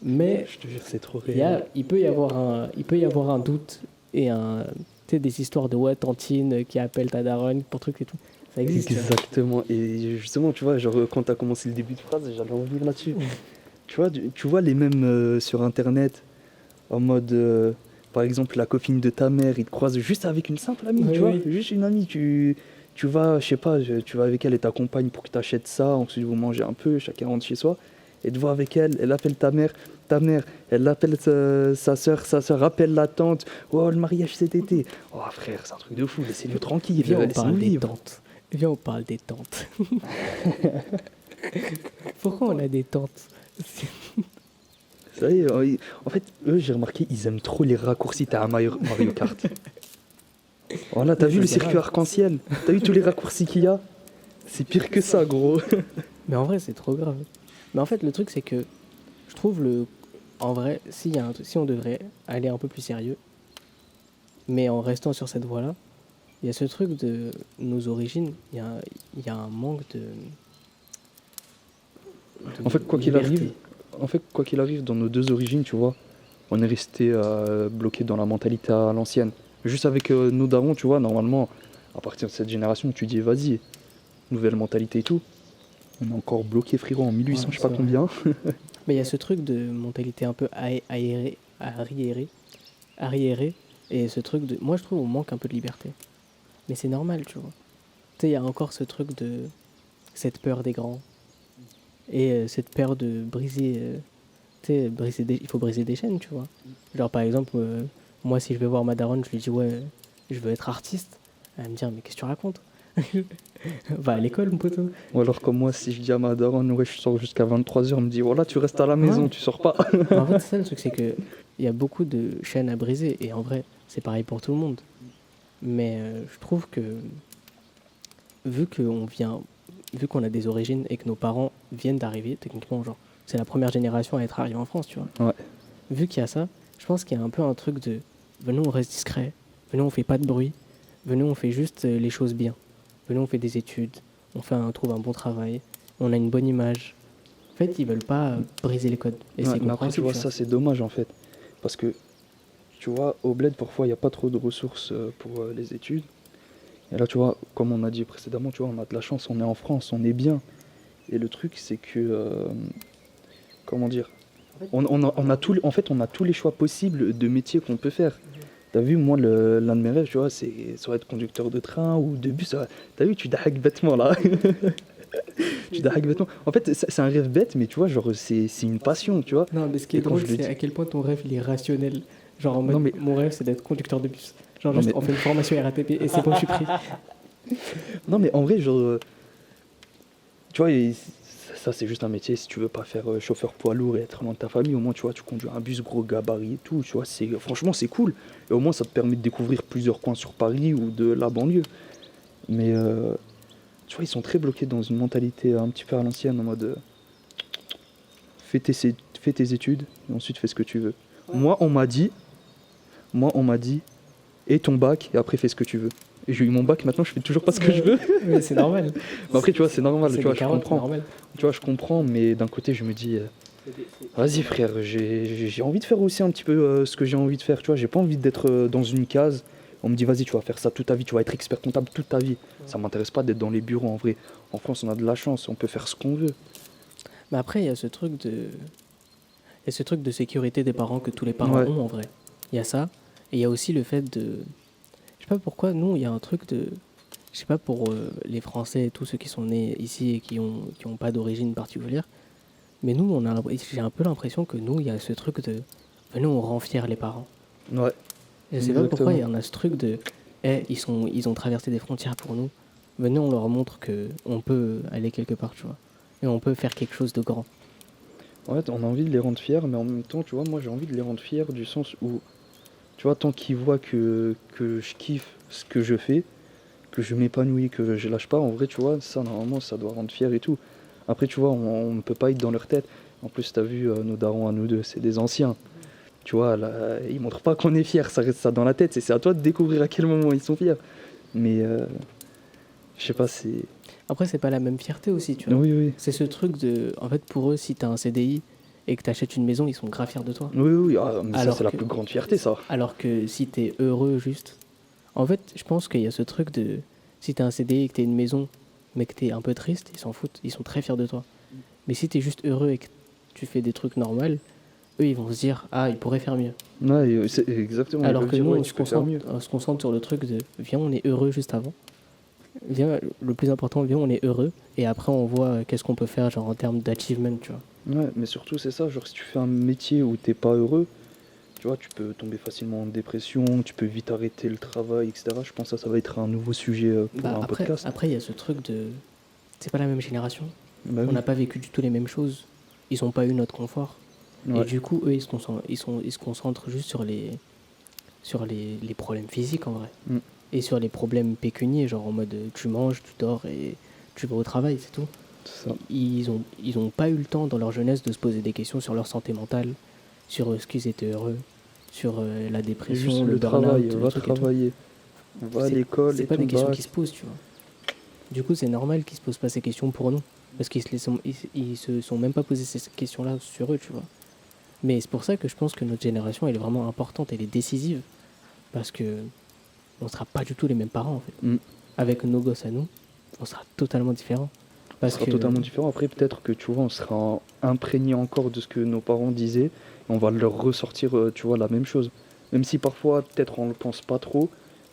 B: Mais
A: Je te jure, c'est trop
B: il
A: réel.
B: peut y avoir un doute et tu sais, des histoires de ouais, tantine qui appelle ta daronne pour trucs et tout. Ça existe. Tu vois.
A: Exactement. Et justement, tu vois, genre quand t'as commencé le début de phrase, j'allais revenir là-dessus. Tu vois, tu vois les mêmes sur internet, en mode, par exemple, la copine de ta mère, il te croise juste avec une simple amie,
B: Oui,
A: tu vois,
B: oui.
A: juste une amie, tu vas, je sais pas, tu vas avec elle et t'accompagnes pour que t'achètes ça, ensuite vous mangez un peu, chacun rentre chez soi, et tu vas avec elle, elle appelle ta mère, elle appelle sa soeur appelle la tante, oh le mariage cet été, oh frère, c'est un truc de fou, laissez-nous tranquille,
B: Viens, on
A: laissez-nous
B: parle des
A: vivre.
B: tantes. Viens, on parle des tantes. Pourquoi on a des tantes?
A: Ça y est, en fait, eux, j'ai remarqué, ils aiment trop les raccourcis, t'as un Mario Kart. Voilà, t'as
B: Mais
A: vu le
B: c'est
A: circuit
B: grave.
A: arc-en-ciel? T'as vu tous les raccourcis qu'il y a? C'est pire que ça, gros.
B: Mais en vrai, c'est trop grave. Mais en fait, le truc, c'est que je trouve en vrai, si on devrait aller un peu plus sérieux, mais en restant sur cette voie-là, il y a ce truc de nos origines, il y a un manque
A: En fait,
B: de liberté.
A: quoi qu'il arrive, dans nos deux origines, tu vois, on est resté bloqué dans la mentalité à l'ancienne. Juste avec nos darons, tu vois, normalement, à partir de cette génération, tu dis, vas-y, nouvelle mentalité et tout. On est encore bloqué, frérot, en 1800,
B: Ouais,
A: je sais
B: c'est
A: pas
B: vrai.
A: combien.
B: Mais il y a ce truc de mentalité un peu arriérée, et ce truc de... Moi, je trouve on manque un peu de liberté. Mais c'est normal, tu vois. Tu sais, il y a encore ce truc de... Cette peur des grands. Et cette peur de briser... tu sais, il faut briser des chaînes, tu vois. Genre, par exemple, moi, si je vais voir ma daronne, je lui dis, ouais, je veux être artiste. Elle va me dire, mais qu'est-ce que tu racontes? Va à l'école, mon poteau.
A: Ou alors, comme moi, si je dis à ma daronne, ouais, je sors jusqu'à 23h, elle me dit, voilà, tu restes à la maison,
B: Ouais.
A: tu sors pas.
B: Mais en fait, c'est ça le truc, c'est que il y a beaucoup de chaînes à briser. Et en vrai, c'est pareil pour tout le monde. Mais je trouve que vu qu'on vient, vu qu'on a des origines et que nos parents viennent d'arriver, techniquement, genre, c'est la première génération à être arrivée en France, tu vois.
A: Ouais.
B: Vu qu'il y a ça, je pense qu'il y a un peu un truc de venez, on reste discret, venez, on fait pas de bruit, venez, on fait juste les choses bien, venez, on fait des études, on trouve un bon travail, on a une bonne image. En fait, ils veulent pas briser les codes. Et
A: Ouais,
B: c'est
A: mais après, tu
B: compréhensible,
A: vois,
B: tu
A: ça, c'est dommage, en fait. Parce que, tu vois, au bled, parfois, il n'y a pas trop de ressources pour les études. Et là, tu vois, comme on a dit précédemment, tu vois, on a de la chance, on est en France, on est bien. Et le truc, c'est que, comment dire, en fait, on a tous les choix possibles de métiers qu'on peut faire. T'as vu, moi, l'un de mes rêves, tu vois, c'est soit être conducteur de train ou de bus. T'as vu, tu dagues bêtement là. Tu dagues bêtement. En fait, c'est un rêve bête, mais tu vois, genre, c'est une passion, tu vois.
B: Non, mais ce qui
A: Et
B: est
A: quand
B: drôle,
A: je le
B: c'est
A: dis.
B: à quel point ton rêve, il est rationnel. Genre en
A: Non,
B: mode,
A: mais,
B: mon rêve, c'est d'être conducteur de bus. Genre
A: non,
B: juste,
A: mais,
B: on fait une formation RATP et c'est bon, je suis pris.
A: non, mais en vrai, genre, tu vois, ça, c'est juste un métier. Si tu veux pas faire chauffeur poids lourd et être loin de ta famille, au moins, tu vois, tu conduis un bus gros gabarit et tout, tu vois, franchement, c'est cool. Et au moins, ça te permet de découvrir plusieurs coins sur Paris ou de la banlieue. Mais, tu vois, ils sont très bloqués dans une mentalité un petit peu à l'ancienne, en mode, fais tes études et ensuite fais ce que tu veux. Ouais. Moi, on m'a dit, et ton bac, et après fais ce que tu veux. Et j'ai eu mon bac, maintenant je fais toujours pas ce que je veux.
B: Mais c'est normal.
A: Mais après, tu vois, c'est normal,
B: C'est
A: tu vois,
B: des
A: je
B: carottes, c'est
A: comprends.
B: normal.
A: Tu vois, je comprends, mais d'un côté, je me dis, vas-y frère, j'ai envie de faire aussi un petit peu ce que j'ai envie de faire, tu vois, j'ai pas envie d'être dans une case. On me dit, vas-y, tu vas faire ça toute ta vie, tu vas être expert comptable toute ta vie. Ça m'intéresse pas d'être dans les bureaux, en vrai. En France, on a de la chance, on peut faire ce qu'on veut.
B: Mais après, il y a ce truc de sécurité des parents que tous les parents
A: Ouais.
B: ont en vrai. Il y a ça. Et il y a aussi le fait de. Je sais pas pourquoi, nous, il y a un truc de. Je sais pas pour les Français et tous ceux qui sont nés ici et qui ont pas d'origine particulière. Mais nous, j'ai un peu l'impression que nous, il y a ce truc de. Venez, on rend fiers les parents.
A: Ouais,
B: Je sais pas pourquoi il y
A: exactement.
B: en a ce truc de. Ils ont traversé des frontières pour nous. Venez, on leur montre que on peut aller quelque part, tu vois. Et on peut faire quelque chose de grand.
A: Ouais, on a envie de les rendre fiers, mais en même temps, tu vois, moi j'ai envie de les rendre fiers du sens où, tu vois, tant qu'ils voient que je kiffe ce que je fais, que je m'épanouis, que je lâche pas, en vrai, tu vois, ça, normalement, ça doit rendre fier et tout. Après, tu vois, on ne peut pas être dans leur tête. En plus, t'as vu, nos darons à nous deux, c'est des anciens. Tu vois, là, ils montrent pas qu'on est fiers, ça reste ça dans la tête, et c'est à toi de découvrir à quel moment ils sont fiers. Mais, je sais pas, c'est...
B: Après, c'est pas la même fierté aussi, tu vois.
A: Oui, oui.
B: C'est ce truc de. En fait, pour eux, si t'as un CDI et que t'achètes une maison, ils sont grave fiers de toi.
A: Oui, oui, ah, mais ça,
B: Alors
A: c'est la
B: que-
A: plus grande fierté, ça.
B: Alors que si t'es heureux juste. En fait, je pense qu'il y a ce truc de. Si t'as un CDI et que t'as une maison, mais que t'es un peu triste, ils s'en foutent. Ils sont très fiers de toi. Mais si t'es juste heureux et que tu fais des trucs normaux, eux, ils vont se dire, ah, ils pourraient faire mieux.
A: Ouais, c'est exactement. Ils
B: Alors
A: peuvent
B: que
A: dire,
B: nous,
A: ouais, tu peux faire mieux.
B: on se concentre sur le truc de, viens, on est heureux juste avant. Viens, le plus important, viens, on est heureux. Et après, on voit qu'est-ce qu'on peut faire, genre en termes d'achievement, tu vois.
A: Ouais, mais surtout, c'est ça. Genre, si tu fais un métier où t'es pas heureux, tu vois, tu peux tomber facilement en dépression, tu peux vite arrêter le travail, etc. Je pense que ça va être un nouveau sujet pour un podcast.
B: Après, il y a ce truc de. C'est pas la même génération.
A: Bah
B: On
A: oui.
B: n'a pas vécu du tout les mêmes choses. Ils n'ont pas eu notre confort.
A: Ouais.
B: Et du coup, eux, ils se concentrent juste sur les problèmes physiques en vrai.
A: Mm.
B: Et sur les problèmes pécuniers, genre en mode tu manges, tu dors et tu vas au travail, c'est tout.
A: C'est ça.
B: Ils ont pas eu le temps dans leur jeunesse de se poser des questions sur leur santé mentale, sur ce qu'ils étaient heureux, sur la
A: Et
B: dépression,
A: juste
B: le
A: le travail,
B: burn-out,
A: va
B: le truc et tout.
A: travailler. Va à l'école
B: C'est
A: et
B: pas
A: ton
B: des questions
A: bac.
B: qui se posent, tu vois. Du coup, c'est normal qu'ils se posent pas ces questions pour nous. Parce qu'ils se sont même pas posé ces questions-là sur eux, tu vois. Mais c'est pour ça que je pense que notre génération, elle est vraiment importante, elle est décisive. Parce que on sera pas du tout les mêmes parents, en fait.
A: Mm.
B: Avec nos gosses à nous, on sera totalement différents.
A: Ça sera totalement différent. Après, peut-être que tu vois, on sera imprégné encore de ce que nos parents disaient. Et on va leur ressortir, tu vois, la même chose. Même si parfois, peut-être, on le pense pas trop.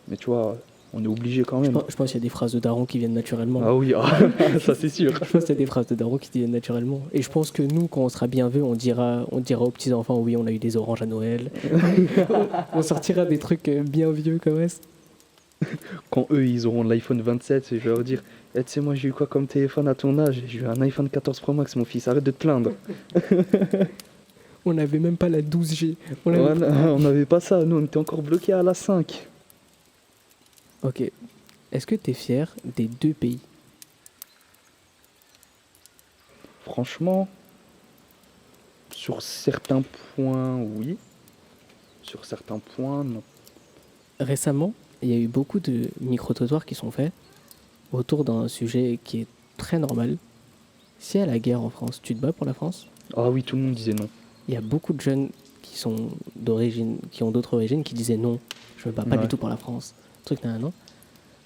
A: Mais tu vois, on est obligé quand même.
B: Je pense qu'il y a des phrases de daron qui viennent naturellement.
A: Ah oui, ça c'est sûr.
B: Je pense qu'il y a des phrases de daron qui viennent naturellement. Et je pense que nous, quand on sera bien vieux, on dira aux petits-enfants, oui, on a eu des oranges à Noël. On sortira des trucs bien vieux comme ça.
A: Quand eux, ils auront l'iPhone 27, je vais leur dire, tu sais, moi, j'ai eu quoi comme téléphone à ton âge? J'ai eu un iPhone 14 Pro Max, mon fils, arrête de te plaindre.
B: On n'avait même pas la 12G.
A: On n'avait pas ça, nous, on était encore bloqués à la 5.
B: Ok. Est-ce que tu es fier des deux pays?
A: Franchement, sur certains points, oui. Sur certains points, non.
B: Récemment, il y a eu beaucoup de micro-trottoirs qui sont faits autour d'un sujet qui est très normal. S'il y a la guerre en France, tu te bats pour la France?
A: Ah oui, tout le monde disait non.
B: Il y a beaucoup de jeunes qui ont d'autres origines qui disaient non, je me bats pas
A: Ouais.
B: du tout pour la France. Truc nan, nan.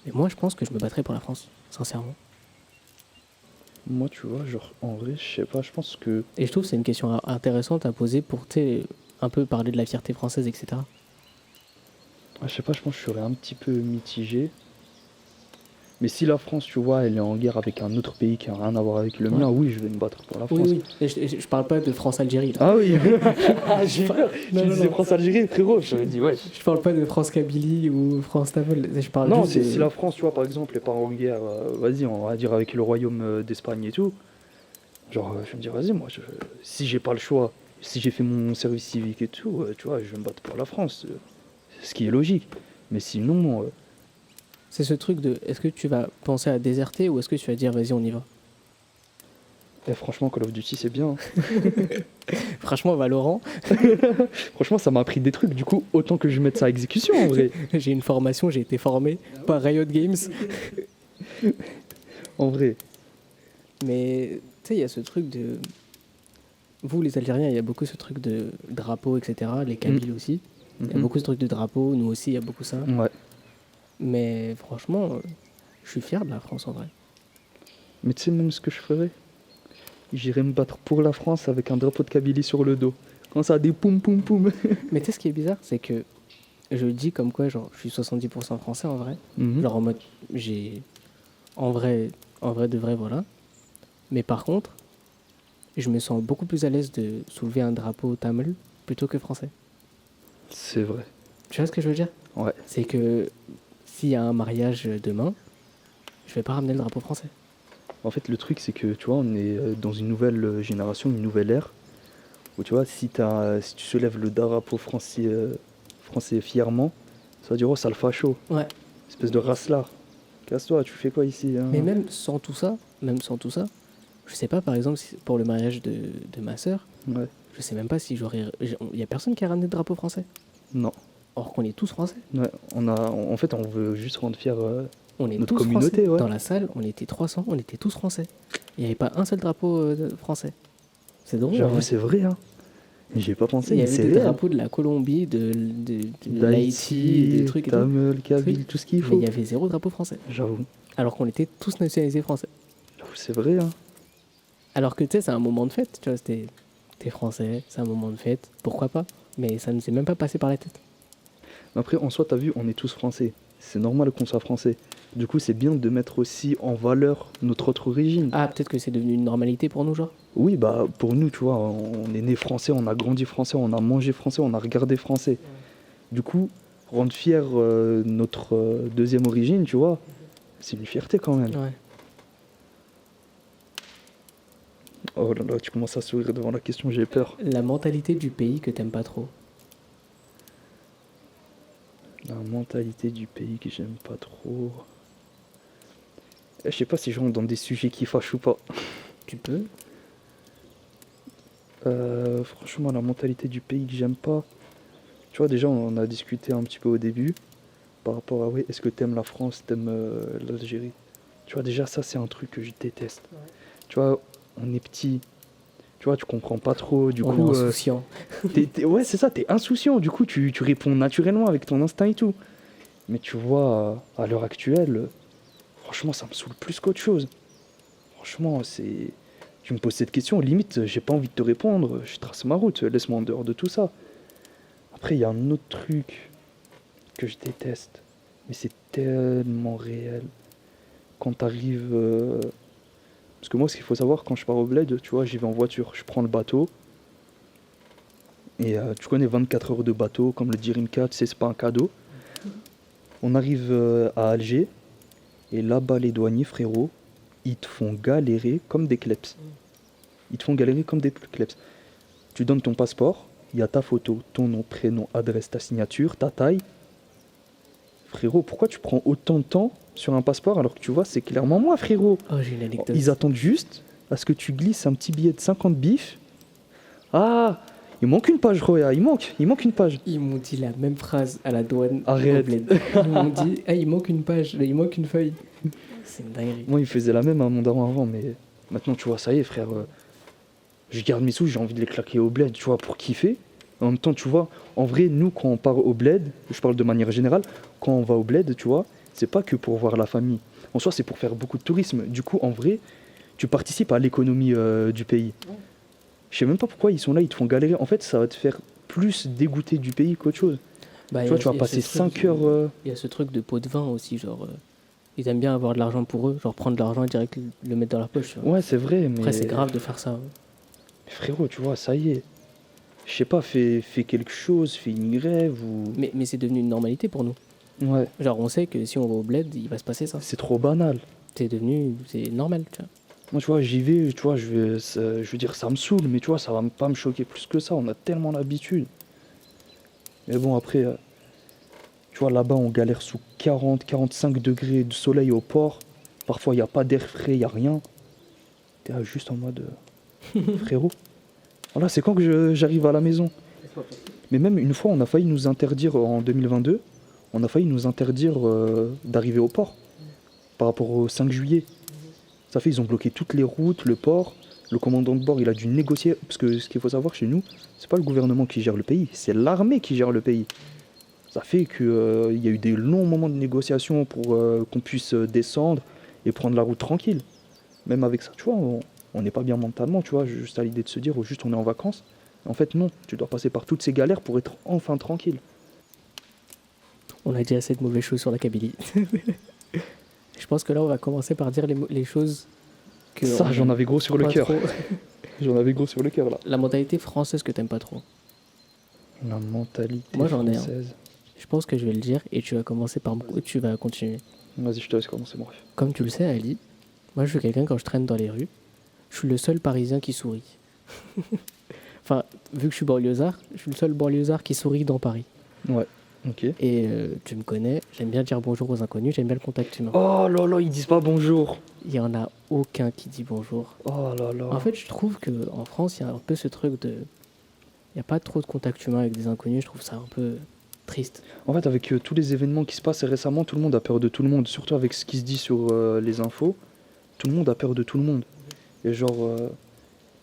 B: Mais moi, je pense que je me battrais pour la France, sincèrement.
A: Moi, tu vois, genre, en vrai, je sais pas, je pense que...
B: Et je trouve que c'est une question intéressante à poser pour, tu sais, un peu parler de la fierté française, etc.
A: Je sais pas, je pense que je serais un petit peu mitigé. Mais si la France, tu vois, elle est en guerre avec un autre pays qui n'a rien à voir avec le mien, oui, je vais me battre pour la France.
B: Oui, oui. Et je parle pas de France-Algérie, là.
A: Ah oui. J'ai peur.
B: Non,
A: Tu
B: non,
A: disais
B: non.
A: France-Algérie, frérot. Je me dis, ouais.
B: Je parle pas de France-Kabylie ou France-Tavol. Je parle
A: Non,
B: juste de...
A: si la France, tu vois, par exemple, est pas en guerre, vas-y, on va dire avec le royaume d'Espagne et tout. Genre, je vais me dire, vas-y, moi, si j'ai pas le choix, si j'ai fait mon service civique et tout, tu vois, je vais me battre pour la France. Ce qui est logique. Mais sinon,
B: C'est ce truc de, est-ce que tu vas penser à déserter ou est-ce que tu vas dire, vas-y, on y va?
A: franchement, Call of Duty, c'est bien.
B: Franchement, Valorant,
A: Franchement, ça m'a appris des trucs. Du coup, autant que je mette ça à exécution, en vrai.
B: j'ai une formation, j'ai été formé par Riot Games.
A: En vrai.
B: Mais tu sais, il y a ce truc de... Vous, les Algériens, il y a beaucoup ce truc de drapeau, etc. Les Kabyles aussi. Il y a
A: Mhm.
B: beaucoup ce truc de drapeau. Nous aussi, il y a beaucoup ça.
A: Ouais.
B: Mais franchement, je suis fier de la France en vrai.
A: Mais tu sais même ce que je ferais? J'irais me battre pour la France avec un drapeau de Kabylie sur le dos. Quand ça a des poum poum poum.
B: Mais tu sais, ce qui est bizarre, c'est que je dis comme quoi, genre, je suis 70% français en vrai.
A: Mhm.
B: Genre en mode, j'ai... En vrai de vrai, voilà. Mais par contre, je me sens beaucoup plus à l'aise de soulever un drapeau tamil plutôt que français.
A: C'est vrai.
B: Tu vois ce que je veux dire?
A: Ouais.
B: C'est que s'il y a un mariage demain, je vais pas ramener le drapeau français.
A: En fait, le truc, c'est que tu vois, on est dans une nouvelle génération, une nouvelle ère. Où tu vois, si tu soulèves le drapeau français, français fièrement, ça va dire, oh, ça le facho.
B: Ouais.
A: Espèce de racelard. Casse-toi, tu fais quoi ici hein
B: Mais même sans tout ça, je sais pas, par exemple, pour le mariage de ma sœur,
A: Ouais.
B: je sais même pas si j'aurais... Il y a personne qui a ramené de drapeau français.
A: Non.
B: Or qu'on est tous français.
A: Ouais. En fait, on veut juste rendre fier.
B: On est
A: Notre
B: tous
A: communauté,
B: français.
A: ouais.
B: Dans la salle, on était 300, on était tous français. Il n'y avait pas un seul drapeau français. C'est drôle.
A: J'avoue,
B: hein.
A: c'est vrai. Hein. J'y ai pas pensé.
B: Il y
A: mais
B: avait
A: c'est
B: des
A: réel.
B: drapeaux de la Colombie, de l'Haïti, des trucs et tout.
A: Tamil, Kabyle,
B: Oui.
A: tout ce qu'il
B: Mais
A: faut.
B: il y avait zéro drapeau français.
A: J'avoue.
B: Alors qu'on était tous nationalisés français.
A: J'avoue, c'est vrai. Hein.
B: Alors que tu sais, c'est un moment de fête, tu vois, c'était t'es français, c'est un moment de fête, pourquoi pas? Mais ça ne s'est même pas passé par la tête.
A: Mais après, en soi, t'as vu, on est tous français. C'est normal qu'on soit français. Du coup, c'est bien de mettre aussi en valeur notre autre origine.
B: Ah, peut-être que c'est devenu une normalité pour nous, genre?
A: Oui, bah pour nous, tu vois, on est né français, on a grandi français, on a mangé français, on a regardé français. Du coup, rendre fier notre deuxième origine, tu vois, c'est une fierté quand même.
B: Ouais.
A: Oh là là, tu commences à sourire devant la question, j'ai peur.
B: La mentalité du pays que t'aimes pas trop.
A: La mentalité du pays que j'aime pas trop. Je sais pas si je rentre dans des sujets qui fâchent ou pas.
B: Tu peux?
A: Franchement, la mentalité du pays que j'aime pas. Tu vois, déjà, on en a discuté un petit peu au début. Par rapport à, oui, est-ce que t'aimes la France, t'aimes l'Algérie? Tu vois, déjà, ça, c'est un truc que je déteste.
B: Ouais.
A: Tu vois, on est petit. Tu vois, tu comprends pas trop. Du
B: On est
A: coup,
B: insouciant.
A: ouais, c'est ça, t'es insouciant. Du coup, tu réponds naturellement avec ton instinct et tout. Mais tu vois, à l'heure actuelle, franchement, ça me saoule plus qu'autre chose. Franchement, c'est. Tu me poses cette question, limite, j'ai pas envie de te répondre. Je trace ma route, laisse-moi en dehors de tout ça. Après, il y a un autre truc que je déteste. Mais c'est tellement réel. Quand t'arrives. Parce que moi, ce qu'il faut savoir, quand je pars au bled, tu vois, j'y vais en voiture. Je prends le bateau. Et tu connais 24 heures de bateau, comme le dit Rimka, tu sais, c'est pas un cadeau. On arrive à Alger. Et là-bas, les douaniers, frérot, ils te font galérer comme des kleps. Ils te font galérer comme des kleps. Tu donnes ton passeport, il y a ta photo, ton nom, prénom, adresse, ta signature, ta taille. Frérot, pourquoi tu prends autant de temps sur un passeport alors que tu vois, c'est clairement moi, frérot.
B: Oh, j'ai une anecdote.
A: Ils attendent juste à ce que tu glisses un petit billet de 50 bifs. Ah, il manque une page, Roya, il manque une page.
B: Ils m'ont dit la même phrase à la douane.
A: Arrête.
B: Au bled. Ils m'ont dit, ah, il manque une page, il manque une feuille. C'est une dinguerie.
A: Moi, il faisait la même à mon daron avant, mais maintenant, tu vois, ça y est, frère. Je garde mes sous, j'ai envie de les claquer au bled, tu vois, pour kiffer. En même temps, tu vois, en vrai, nous, quand on part au bled, je parle de manière générale, quand on va au bled, tu vois, c'est pas que pour voir la famille. En soi, c'est pour faire beaucoup de tourisme. Du coup, en vrai, tu participes à l'économie du pays. Je sais même pas pourquoi ils sont là, ils te font galérer. En fait, ça va te faire plus dégoûter du pays qu'autre chose.
B: Bah,
A: Tu vois, tu vas passer 5 heures...
B: Il y a ce truc de pot de vin aussi, genre. Ils aiment bien avoir de l'argent pour eux, genre prendre de l'argent et direct le mettre dans leur poche. Tu vois.
A: Ouais, c'est vrai, mais...
B: Après, c'est grave de faire ça.
A: Mais frérot, tu vois, ça y est. Je sais pas, fais quelque chose, fais une grève ou...
B: Mais c'est devenu une normalité pour nous.
A: Ouais,
B: Genre, on sait que si on va au bled, il va se passer ça.
A: c'est trop banal.
B: C'est normal, tu vois.
A: Moi, tu vois, j'y vais, tu vois, je veux dire, ça me saoule, mais tu vois, ça va pas me choquer plus que ça. On a tellement l'habitude. Mais bon, après, tu vois, là-bas, on galère sous 40, 45 degrés de soleil au port. Parfois, il n'y a pas d'air frais, il n'y a rien. T'es là juste en mode, frérot. Voilà, c'est quand que j'arrive à la maison. Mais même une fois, on a failli nous interdire, en 2022, on a failli nous interdire d'arriver au port. Par rapport au 5 juillet. Ça fait, ils ont bloqué toutes les routes, le port. Le commandant de bord, il a dû négocier. Parce que ce qu'il faut savoir chez nous, c'est pas le gouvernement qui gère le pays, c'est l'armée qui gère le pays. Ça fait qu'il y a eu des longs moments de négociation pour qu'on puisse descendre et prendre la route tranquille. Même avec ça, tu vois, on n'est pas bien mentalement, tu vois, juste à l'idée de se dire, juste on est en vacances. En fait, non, tu dois passer par toutes ces galères pour être enfin tranquille.
B: On a dit assez de mauvaises choses sur la Kabylie. Je pense que là, on va commencer par dire les choses que.
A: Ça, j'en avais gros sur le
B: pas
A: cœur.
B: trop.
A: J'en avais gros sur le cœur, là.
B: La mentalité française que t'aimes pas trop.
A: La mentalité
B: Moi, j'en ai un.
A: française.
B: Je pense que je vais le dire et tu vas commencer par. Tu vas continuer.
A: Vas-y, je te laisse commencer, mon ref.
B: Comme tu le sais, Ali, moi, je suis quelqu'un, quand je traîne dans les rues, je suis le seul Parisien qui sourit. Enfin, vu que je suis banlieusard, je suis le seul banlieusard qui sourit dans Paris.
A: Ouais, ok.
B: Et tu me connais, j'aime bien dire bonjour aux inconnus, j'aime bien le contact humain.
A: Oh là là, ils disent pas bonjour.
B: Il y en a aucun qui dit bonjour.
A: Oh là là.
B: En fait, je trouve qu'en France, il y a un peu ce truc de... Il n'y a pas trop de contact humain avec des inconnus, je trouve ça un peu triste.
A: En fait, avec tous les événements qui se passent récemment, tout le monde a peur de tout le monde. Surtout avec ce qui se dit sur les infos, tout le monde a peur de tout le monde. Et genre,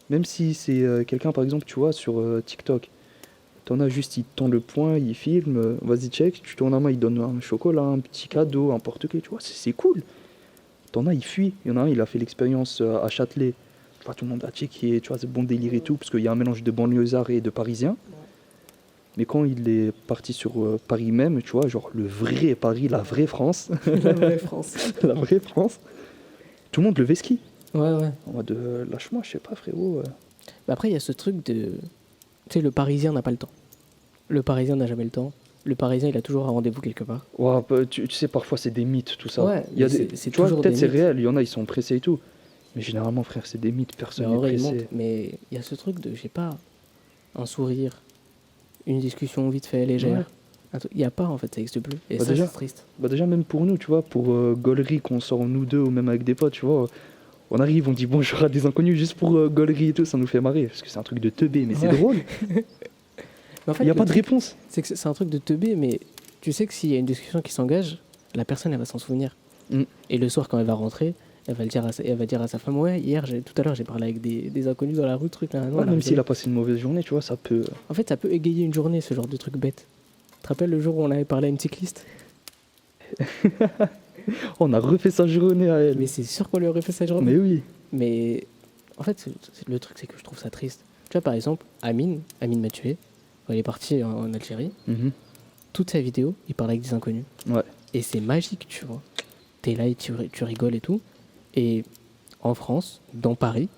A: même si c'est quelqu'un, par exemple, tu vois, sur TikTok, t'en as juste, il te tend le poing, il filme, vas-y check, tu tournes la main, il donne un chocolat, un petit cadeau, un porte-clés, tu vois, c'est cool. T'en as, il fuit. Il y en a un, il a fait l'expérience à Châtelet. vois tout le monde à checker, tu vois, c'est bon délire et tout, parce qu'il y a un mélange de banlieusards et de Parisiens. Mais quand il est parti sur Paris même, tu vois, genre le vrai Paris, la vraie France,
B: La vraie France.
A: la vraie France, tout le monde le vesquille.
B: Ouais, ouais.
A: En mode, lâche-moi, je sais pas, frérot.
B: Mais après, il y a ce truc de. Tu sais, le Parisien n'a pas le temps. Le Parisien n'a jamais le temps. Le Parisien, il a toujours un rendez-vous quelque part.
A: Ouais, bah, tu sais, parfois c'est des mythes, tout ça.
B: Ouais,
A: Il y a
B: mais
A: des,
B: c'est
A: tu vois,
B: toujours
A: peut-être
B: des
A: c'est
B: mythes.
A: réel, il y en a, ils sont pressés et tout. Mais généralement, frère, c'est des mythes,
B: Mais
A: personne
B: en
A: n'est
B: vrai, il
A: pressé.
B: monte. Mais il y a ce truc de, je sais pas, un sourire, une discussion vite fait, légère.
A: Ouais.
B: Il n'y a pas, en fait, ça n'existe plus. Et
A: Bah
B: ça,
A: déjà.
B: c'est triste.
A: Bah déjà, même pour nous, tu vois, pour gaulerie qu'on sort nous deux ou même avec des potes, tu vois, on arrive, on dit bonjour à des inconnus juste pour gaulerie et tout, ça nous fait marrer. Parce que c'est un truc de teubé, mais c'est
B: Ouais.
A: drôle.
B: Mais en fait,
A: Il n'y a
B: le
A: pas de
B: truc,
A: réponse.
B: c'est que c'est un truc de teubé, mais tu sais que s'il y a une discussion qui s'engage, la personne, elle va s'en souvenir.
A: Mm.
B: Et le soir, quand elle va rentrer, elle va dire à sa femme, ouais, tout à l'heure, j'ai parlé avec des inconnus dans la rue, truc là. Non,
A: Ouais,
B: elle a
A: même s'il
B: rigolé.
A: a passé une mauvaise journée, tu vois, ça peut.
B: En fait, ça peut égayer une journée, ce genre de truc bête. Tu te rappelles le jour où on avait parlé à une cycliste?
A: On a refait sa journée à elle.
B: Mais c'est sûr qu'on lui aurait fait sa journée.
A: Mais oui.
B: Mais en fait, le truc, c'est que je trouve ça triste. Tu vois, par exemple, Amine m'a tué. Quand il est parti en Algérie,
A: Mhm.
B: toute sa vidéo, il parle avec des inconnus.
A: Ouais.
B: Et c'est magique, tu vois. T'es là et tu rigoles et tout. Et en France, dans Paris,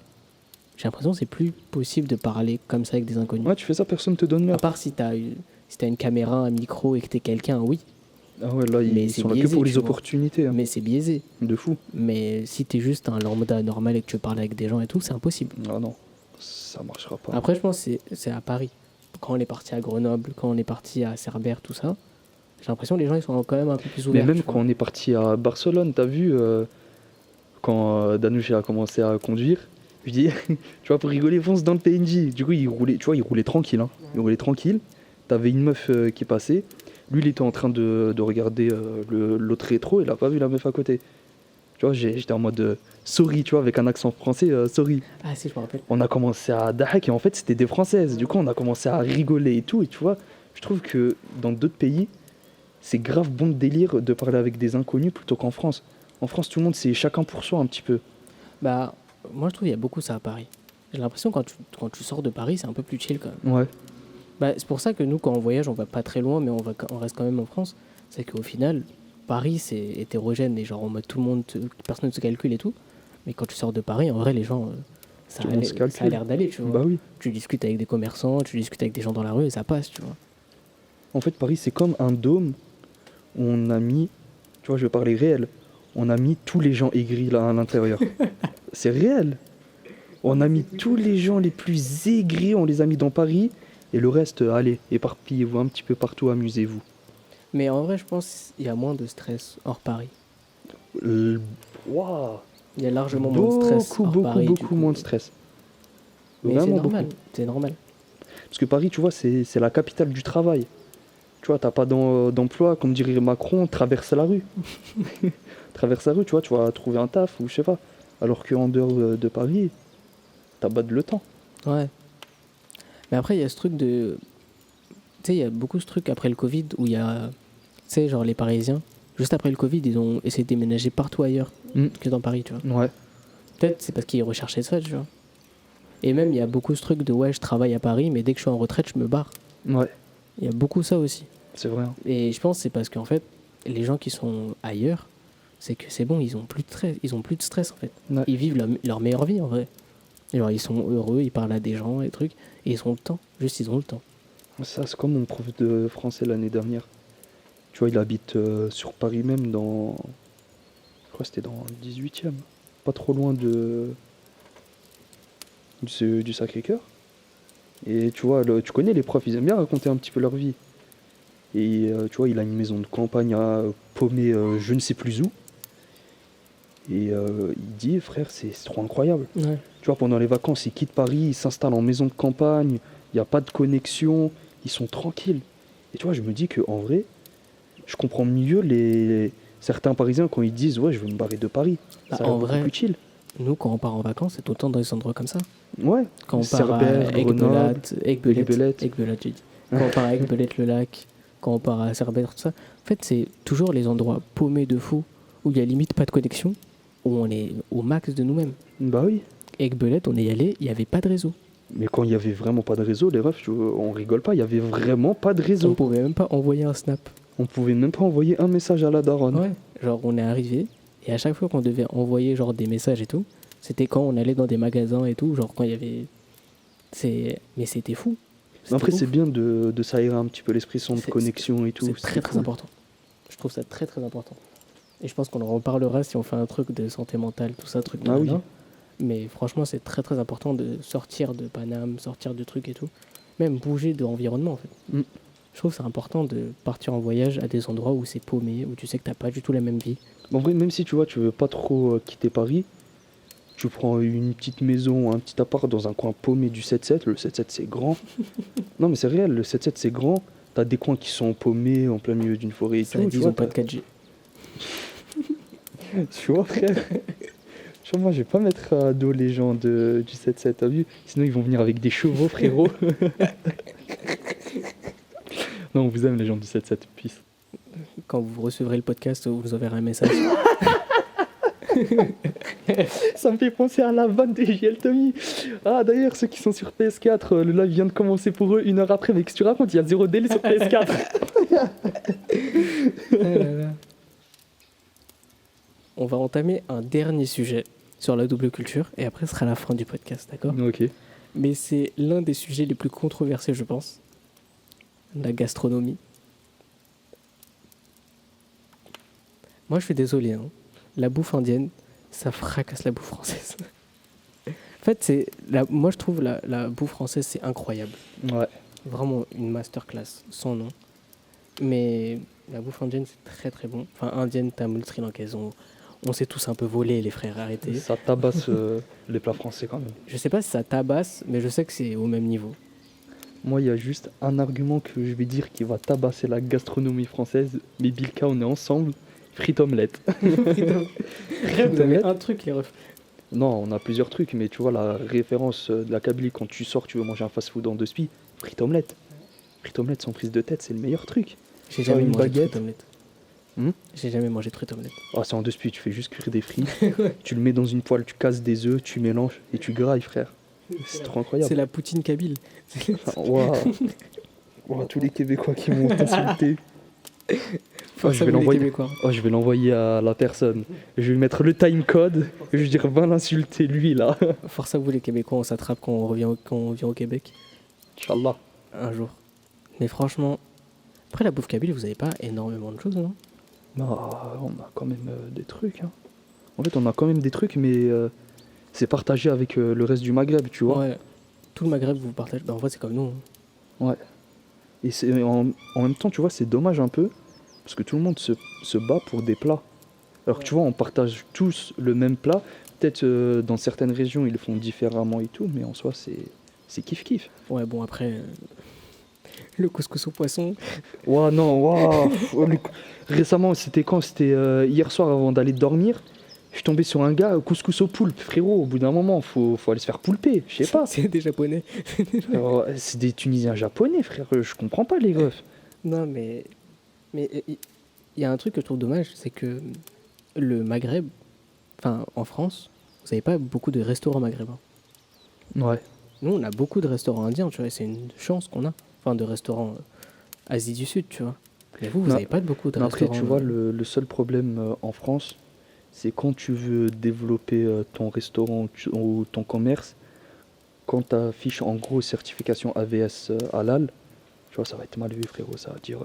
B: j'ai l'impression que c'est plus possible de parler comme ça avec des inconnus.
A: Ouais, tu fais ça, personne te donne
B: À
A: l'heure.
B: part si t'as une caméra, un micro et que t'es quelqu'un, oui.
A: Ah ouais, là,
B: Mais
A: ils
B: c'est
A: sont là que
B: biaisé,
A: pour
B: tu
A: les
B: vois.
A: opportunités. Hein.
B: Mais c'est biaisé.
A: De fou.
B: Mais si t'es juste un lambda normal et que tu parles avec des gens et tout, c'est impossible.
A: Ah non, ça marchera pas.
B: Après, je pense que c'est à Paris. Quand on est parti à Grenoble, quand on est parti à Cerbère, tout ça, j'ai l'impression que les gens ils sont quand même un peu plus
A: Mais
B: ouverts.
A: même
B: tu
A: quand
B: vois.
A: on est parti à Barcelone, t'as vu, quand Danouche a commencé à conduire, je dis, tu vois, pour rigoler, fonce dans le PNJ. Du coup, il roulait, tu vois, il roulait tranquille. Hein. Il roulait tranquille. T'avais une meuf qui passait. Lui, il était en train de regarder l'autre rétro. Il a pas vu la meuf à côté. Tu vois, j'étais en mode sorry, tu vois, avec un accent français, sorry.
B: Ah si, je me rappelle.
A: On a commencé à dahak et en fait, c'était des Françaises. Du coup, on a commencé à rigoler et tout. Et tu vois, je trouve que dans d'autres pays, c'est grave bon de délire de parler avec des inconnus plutôt qu'en France. En France, tout le monde, c'est chacun pour soi un petit peu.
B: Bah, moi je trouve qu'il y a beaucoup ça à Paris. J'ai l'impression que quand tu sors de Paris, c'est un peu plus chill quand même.
A: Ouais.
B: Bah, c'est pour ça que nous, quand on voyage, on va pas très loin, mais on reste quand même en France. C'est qu'au final, Paris, c'est hétérogène et genre en mode personne ne se calcule et tout. Mais quand tu sors de Paris, en vrai, les gens,
A: Tout le monde se
B: ça a
A: calcule.
B: l'air d'aller, tu vois.
A: Bah oui.
B: Tu discutes avec des commerçants, tu discutes avec des gens dans la rue et ça passe, tu vois.
A: En fait, Paris, c'est comme un dôme où on a mis, tu vois, je vais parler réel, on a mis tous les gens aigris là à l'intérieur. C'est réel. On a mis tous les gens les plus aigris, on les a mis dans Paris, et le reste, allez, éparpillez-vous un petit peu partout, amusez-vous.
B: Mais en vrai, je pense qu'il y a moins de stress hors Paris.
A: Waouh.
B: Il y a largement moins de stress
A: Beaucoup,
B: hors
A: beaucoup,
B: Paris. du
A: beaucoup
B: coup.
A: moins de stress.
B: Mais c'est
A: Vraiment
B: normal,
A: beaucoup.
B: c'est normal.
A: Parce que Paris, tu vois, c'est la capitale du travail. Tu vois, t'as pas d'emploi, comme dirait Macron, traverse la rue. Traverse la rue, tu vois, tu vas trouver un taf ou je sais pas. Alors qu'en dehors de Paris, t'as pas de le temps.
B: Ouais. Mais après, il y a ce truc de... Tu sais, il y a beaucoup ce truc après le Covid où il y a... Tu sais, genre les Parisiens, juste après le Covid, ils ont essayé de déménager partout ailleurs que dans Paris, tu vois.
A: Ouais.
B: Peut-être c'est parce qu'ils recherchaient ça, tu vois. Et même, il y a beaucoup ce truc de, ouais, je travaille à Paris, mais dès que je suis en retraite, je me barre.
A: Ouais,
B: Il y a beaucoup ça aussi.
A: c'est vrai. Hein.
B: Et je pense que c'est parce qu'en fait, les gens qui sont ailleurs, c'est que c'est bon, ils ont plus de stress en fait.
A: Ouais.
B: Ils vivent leur meilleure vie en vrai. Genre, ils sont heureux, ils parlent à des gens et trucs, et ils ont le temps. Juste, ils ont le temps.
A: Ça, c'est comme mon prof de français l'année dernière. Tu vois, il habite sur Paris même dans... Je crois que c'était dans le 18e. Pas trop loin du Sacré-Cœur. Et tu vois, tu connais les profs, ils aiment bien raconter un petit peu leur vie. Et tu vois, il a une maison de campagne à paumer je ne sais plus où. Et il dit, frère, c'est trop incroyable.
B: Ouais.
A: Tu vois, pendant les vacances, il quitte Paris, il s'installe en maison de campagne, il n'y a pas de connexion, ils sont tranquilles. Et tu vois, je me dis qu'en vrai, je comprends mieux certains Parisiens quand ils disent, ouais, je veux me barrer de Paris.
B: Bah,
A: Ça a l'air
B: en
A: beaucoup
B: vrai,
A: plus chill.
B: nous, quand on part en vacances, c'est tout le temps dans des endroits comme ça.
A: Ouais,
B: Quand on part à
A: Cerbère, Grenoble, Aiguebelette.
B: Aiguebelette, j'ai dit. Quand on part à Aiguebelette-le-Lac, quand on part à Cerbère, tout ça. En fait, c'est toujours les endroits paumés de fou, où il y a limite pas de connexion, où on est au max de nous-mêmes.
A: Bah oui.
B: avec Belette, on est allé, il n'y avait pas de réseau.
A: Mais quand il y avait vraiment pas de réseau, les refs, on rigole pas, il y avait vraiment pas de
B: On
A: réseau.
B: pouvait même pas envoyer un snap.
A: On pouvait même pas envoyer un message à la daronne.
B: Ouais. Genre, on est arrivé, et à chaque fois qu'on devait envoyer genre des messages et tout, c'était quand on allait dans des magasins et tout, genre quand il y avait. Mais c'était fou.
A: Mais après,
B: C'était
A: c'est
B: ouf.
A: bien de s'aérer un petit peu l'esprit son de
B: C'est-
A: connexion et tout.
B: C'est très très
A: cool.
B: important. Je trouve ça très très important. Et je pense qu'on en reparlera si on fait un truc de santé mentale, tout ça, truc de
A: Ah oui.
B: nana. Mais franchement, c'est très très important de sortir de Paname, sortir de trucs et tout. Même bouger de l'environnement en fait.
A: Mm.
B: Je trouve que c'est important de partir en voyage à des endroits où c'est paumé, où tu sais que t'as pas du tout la même vie.
A: En vrai, même si tu vois, tu veux pas trop quitter Paris, tu prends une petite maison, un petit appart dans un coin paumé du 7-7. Le 7-7 c'est grand. Non mais c'est réel, le 7-7 c'est grand. T'as des coins qui sont paumés en plein milieu d'une forêt et
B: Ça
A: tout.
B: dit,
A: Tu
B: ils
A: vois,
B: ont pas de 4G.
A: tu vois frère. Tu vois, moi je vais pas mettre à dos les gens du 7-7, t'as vu? Sinon ils vont venir avec des chevaux frérot. Non, on vous aime les gens du 7-7, peace.
B: Quand vous recevrez le podcast, vous nous enverrez un message.
A: Ça me fait penser à la vanne de JL Tommy. Ah d'ailleurs, ceux qui sont sur PS4, le live vient de commencer pour eux 1 heure après, mais qu'est-ce que tu racontes? Il y a 0 délai sur PS4.
B: On va entamer un dernier sujet sur la double culture et après ce sera la fin du podcast, d'accord?
A: Ok.
B: Mais c'est l'un des sujets les plus controversés, je pense. La gastronomie. Moi, je suis désolé, hein. La bouffe indienne, ça fracasse la bouffe française. En fait, moi, je trouve la bouffe française, c'est incroyable.
A: Ouais.
B: Vraiment une masterclass, sans nom. Mais la bouffe indienne, c'est très très bon. Enfin, indienne, tamoul, sri-lankaise, on s'est tous un peu volés, les frères, arrêtez.
A: Ça tabasse les plats français quand même.
B: Je sais pas si ça tabasse, mais je sais que c'est au même niveau.
A: Moi, il y a juste un argument que je vais dire qui va tabasser la gastronomie française. Mais Bilka, on est ensemble. Frites omelette.
B: Vous avez un truc, les refs.
A: Non, on a plusieurs trucs, mais tu vois, la référence de la Kabylie, quand tu sors, tu veux manger un fast-food en 2 spies, frites omelette. Frites omelette sans prise de tête, c'est le meilleur truc.
B: J'ai
A: Genre
B: jamais
A: une
B: mangé de
A: baguette.
B: frites omelettes.
A: Hmm
B: J'ai jamais mangé de frites omelettes.
A: Ah, c'est en 2 spies, tu fais juste cuire des frites, tu le mets dans une poêle, tu casses des œufs, tu mélanges et tu grailles, frère. C'est trop incroyable.
B: C'est la poutine kabyle.
A: Waouh. Waouh, tous les Québécois qui m'ont insulté.
B: Enfin,
A: je
B: ça,
A: vais
B: vous, les
A: l'envoyer.
B: Québécois.
A: Oh, je vais l'envoyer à la personne. Je vais lui mettre le timecode et je vais dire va l'insulter lui là.
B: Force à vous, les Québécois, on s'attrape quand on vient au Québec.
A: Inch'Allah.
B: Un jour. Mais franchement, après la bouffe kabyle, vous avez pas énormément de choses, non?
A: Bah, on a quand même des trucs. Hein. En fait, on a quand même des trucs, mais c'est partagé avec le reste du Maghreb, tu vois.
B: Ouais. Tout le Maghreb, vous partagez. Bah, en fait, c'est comme nous. Hein.
A: Ouais. Et c'est en même temps, tu vois, c'est dommage un peu, parce que tout le monde se bat pour des plats. Alors que tu vois, on partage tous le même plat. Peut-être dans certaines régions, ils le font différemment et tout, mais en soi, c'est kiff-kiff.
B: Ouais, bon, après, le couscous au poisson.
A: Ouah, non, waouh. Récemment, c'était quand? C'était hier soir avant d'aller dormir. Je suis tombé sur un gars, couscous au poulpe. Frérot, au bout d'un moment, faut aller se faire poulper. Je sais pas.
B: C'est des Japonais.
A: Alors, c'est des Tunisiens japonais, frère. Je comprends pas les refs.
B: Non, mais il y a un truc que je trouve dommage, c'est que le Maghreb, enfin, en France, vous n'avez pas beaucoup de restaurants maghrébins.
A: Ouais.
B: Nous, on a beaucoup de restaurants indiens, tu vois, et c'est une chance qu'on a. Enfin, de restaurants Asie du Sud, tu vois. Mais vous
A: Non.
B: n'avez pas beaucoup de
A: Mais après,
B: restaurants.
A: tu vois, le seul problème en France, c'est quand tu veux développer ton restaurant ou ton commerce, quand tu affiches en gros certification AVS halal, tu vois, ça va être mal vu, frérot. Ça va dire,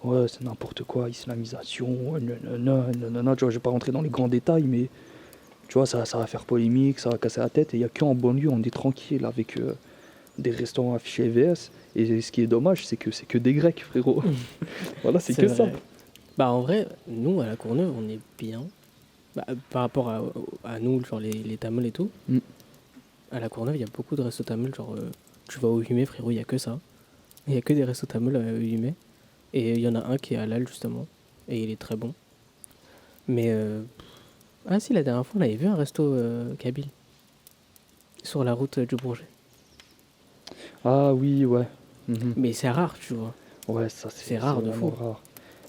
A: ouais, c'est n'importe quoi, islamisation, non, tu vois, je vais pas rentrer dans les grands détails, mais tu vois, ça va faire polémique, ça va casser la tête. Et il n'y a qu'en banlieue, on est tranquille avec des restaurants affichés AVS. Et ce qui est dommage, c'est que des Grecs, frérot. Voilà, c'est que
B: vrai.
A: ça.
B: Bah, en vrai, nous, à la Courneuve, on est bien. Bah, par rapport à nous, genre les Tamouls et tout.
A: Mm.
B: À la Courneuve, il y a beaucoup de restos Tamouls. Genre, tu vas au Humé, frérot, il n'y a que ça. Il n'y a que des restos Tamouls au Humé. Et il y en a un qui est halal, justement. Et il est très bon. Mais. Ah, si, la dernière fois, on avait vu un resto kabyle. Sur la route du Bourget.
A: Ah oui, ouais. Mhm.
B: Mais c'est rare, tu vois.
A: Ouais, ça
B: C'est rare de
A: vraiment
B: fou.
A: rare.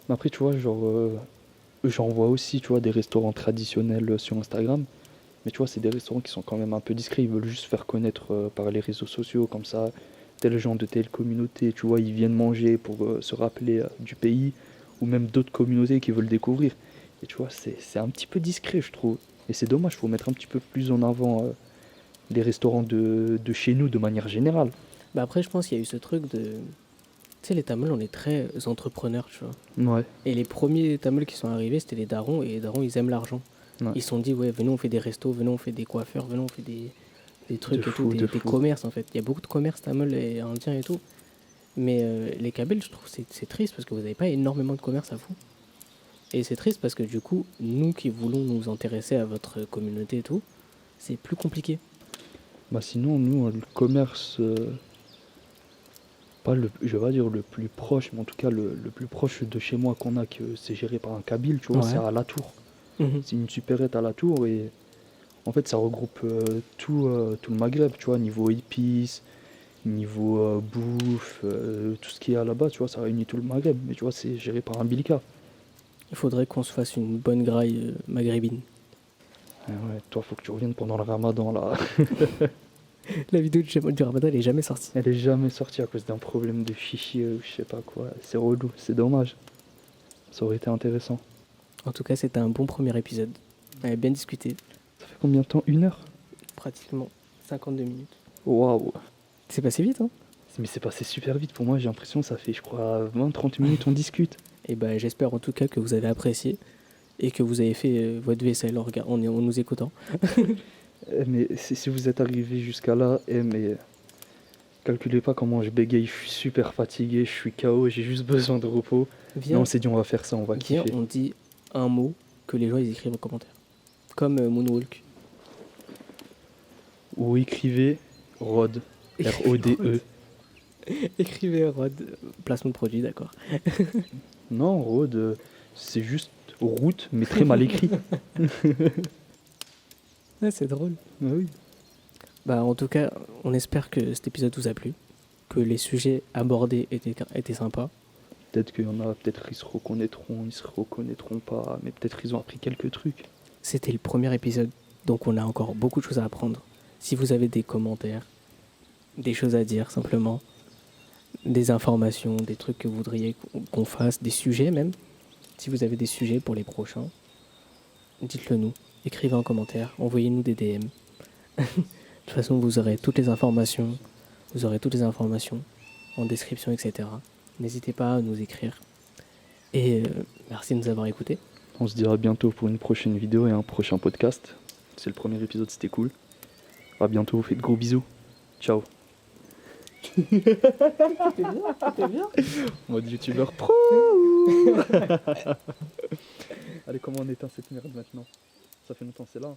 A: Mais après, tu vois, genre, j'en vois aussi, tu vois, des restaurants traditionnels sur Instagram. Mais tu vois, c'est des restaurants qui sont quand même un peu discrets. Ils veulent juste faire connaître par les réseaux sociaux, comme ça, tel genre de telle communauté, tu vois, ils viennent manger pour se rappeler du pays, ou même d'autres communautés qui veulent découvrir. Et tu vois, c'est un petit peu discret, je trouve. Et c'est dommage, il faut mettre un petit peu plus en avant les restaurants de chez nous de manière générale.
B: Bah après, je pense qu'il y a eu ce truc de... Tu sais, les Tamouls, on est très entrepreneurs, tu vois.
A: Ouais,
B: Et les premiers Tamouls qui sont arrivés, c'était les darons, et les darons, ils aiment l'argent.
A: ouais.
B: Ils se sont dit, ouais, venons, on fait des restos, venons, on fait des coiffeurs, venons, on fait des trucs et tout,
A: De
B: des
A: fou.
B: commerces, en fait. Il y a beaucoup de commerces Tamouls et indiens et tout. Mais les Kabyles, je trouve, c'est triste, parce que vous n'avez pas énormément de commerce à vous. Et c'est triste parce que du coup, nous qui voulons nous intéresser à votre communauté et tout, c'est plus compliqué.
A: Bah sinon, nous, le commerce, pas le, je vais pas dire le plus proche, mais en tout cas le plus proche de chez moi qu'on a, que c'est géré par un Kabyle, tu vois,
B: Ouais.
A: c'est à La Tour.
B: Mhm.
A: C'est une supérette à La Tour et en fait ça regroupe tout le Maghreb, tu vois, niveau épices, niveau bouffe, tout ce qu'il y a là-bas, tu vois, ça réunit tout le Maghreb, mais tu vois, c'est géré par un Bilka.
B: Il faudrait qu'on se fasse une bonne graille maghrébine.
A: Ah ouais, toi, faut que tu reviennes pendant le Ramadan là.
B: La vidéo du Ramadan, elle est jamais sortie.
A: Elle est jamais sortie à cause d'un problème de fichier ou je sais pas quoi. C'est relou, c'est dommage. Ça aurait été intéressant.
B: En tout cas, c'était un bon premier épisode. On avait bien discuté,
A: Ça fait combien de temps? 1 heure?
B: pratiquement 52 minutes.
A: Waouh!
B: C'est passé vite, hein?
A: Mais c'est passé super vite pour moi, j'ai l'impression que ça fait, je crois, 20-30 minutes on discute.
B: Et ben, j'espère en tout cas que vous avez apprécié et que vous avez fait votre vaisselle en nous écoutant.
A: Mais si vous êtes arrivé jusqu'à là, mais calculez pas comment je bégaye, je suis super fatigué, je suis KO, j'ai juste besoin de repos. Mais
B: Viens,
A: on s'est dit on va faire ça, on va
B: viens,
A: kiffer.
B: on dit un mot que les gens ils écrivent en commentaire. Comme Moonwalk.
A: Ou écrivez RODE, R-O-D-E.
B: Écrivez Rod, placement de produit, d'accord.
A: Non, RODE, c'est juste route, mais très mal écrit.
B: Ah, c'est drôle.
A: Ah oui.
B: Bah, en tout cas, on espère que cet épisode vous a plu, que les sujets abordés étaient sympas.
A: Peut-être qu'il y en a, peut-être ils se reconnaîtront pas, mais peut-être ils ont appris quelques trucs.
B: C'était le premier épisode, donc on a encore beaucoup de choses à apprendre. Si vous avez des commentaires, des choses à dire simplement, des informations, des trucs que vous voudriez qu'on fasse, des sujets même, si vous avez des sujets pour les prochains, dites-le nous, écrivez en commentaire, envoyez-nous des DM. De toute façon, vous aurez toutes les informations en description, etc. N'hésitez pas à nous écrire. Et merci de nous avoir écoutés.
A: On se dira bientôt pour une prochaine vidéo et un prochain podcast. C'est le premier épisode, c'était cool. À bientôt, vous faites de gros bisous. Ciao.
B: C'était bien.
A: Mode youtubeur pro. Allez, comment on éteint cette merde maintenant? Ça fait longtemps, c'est là.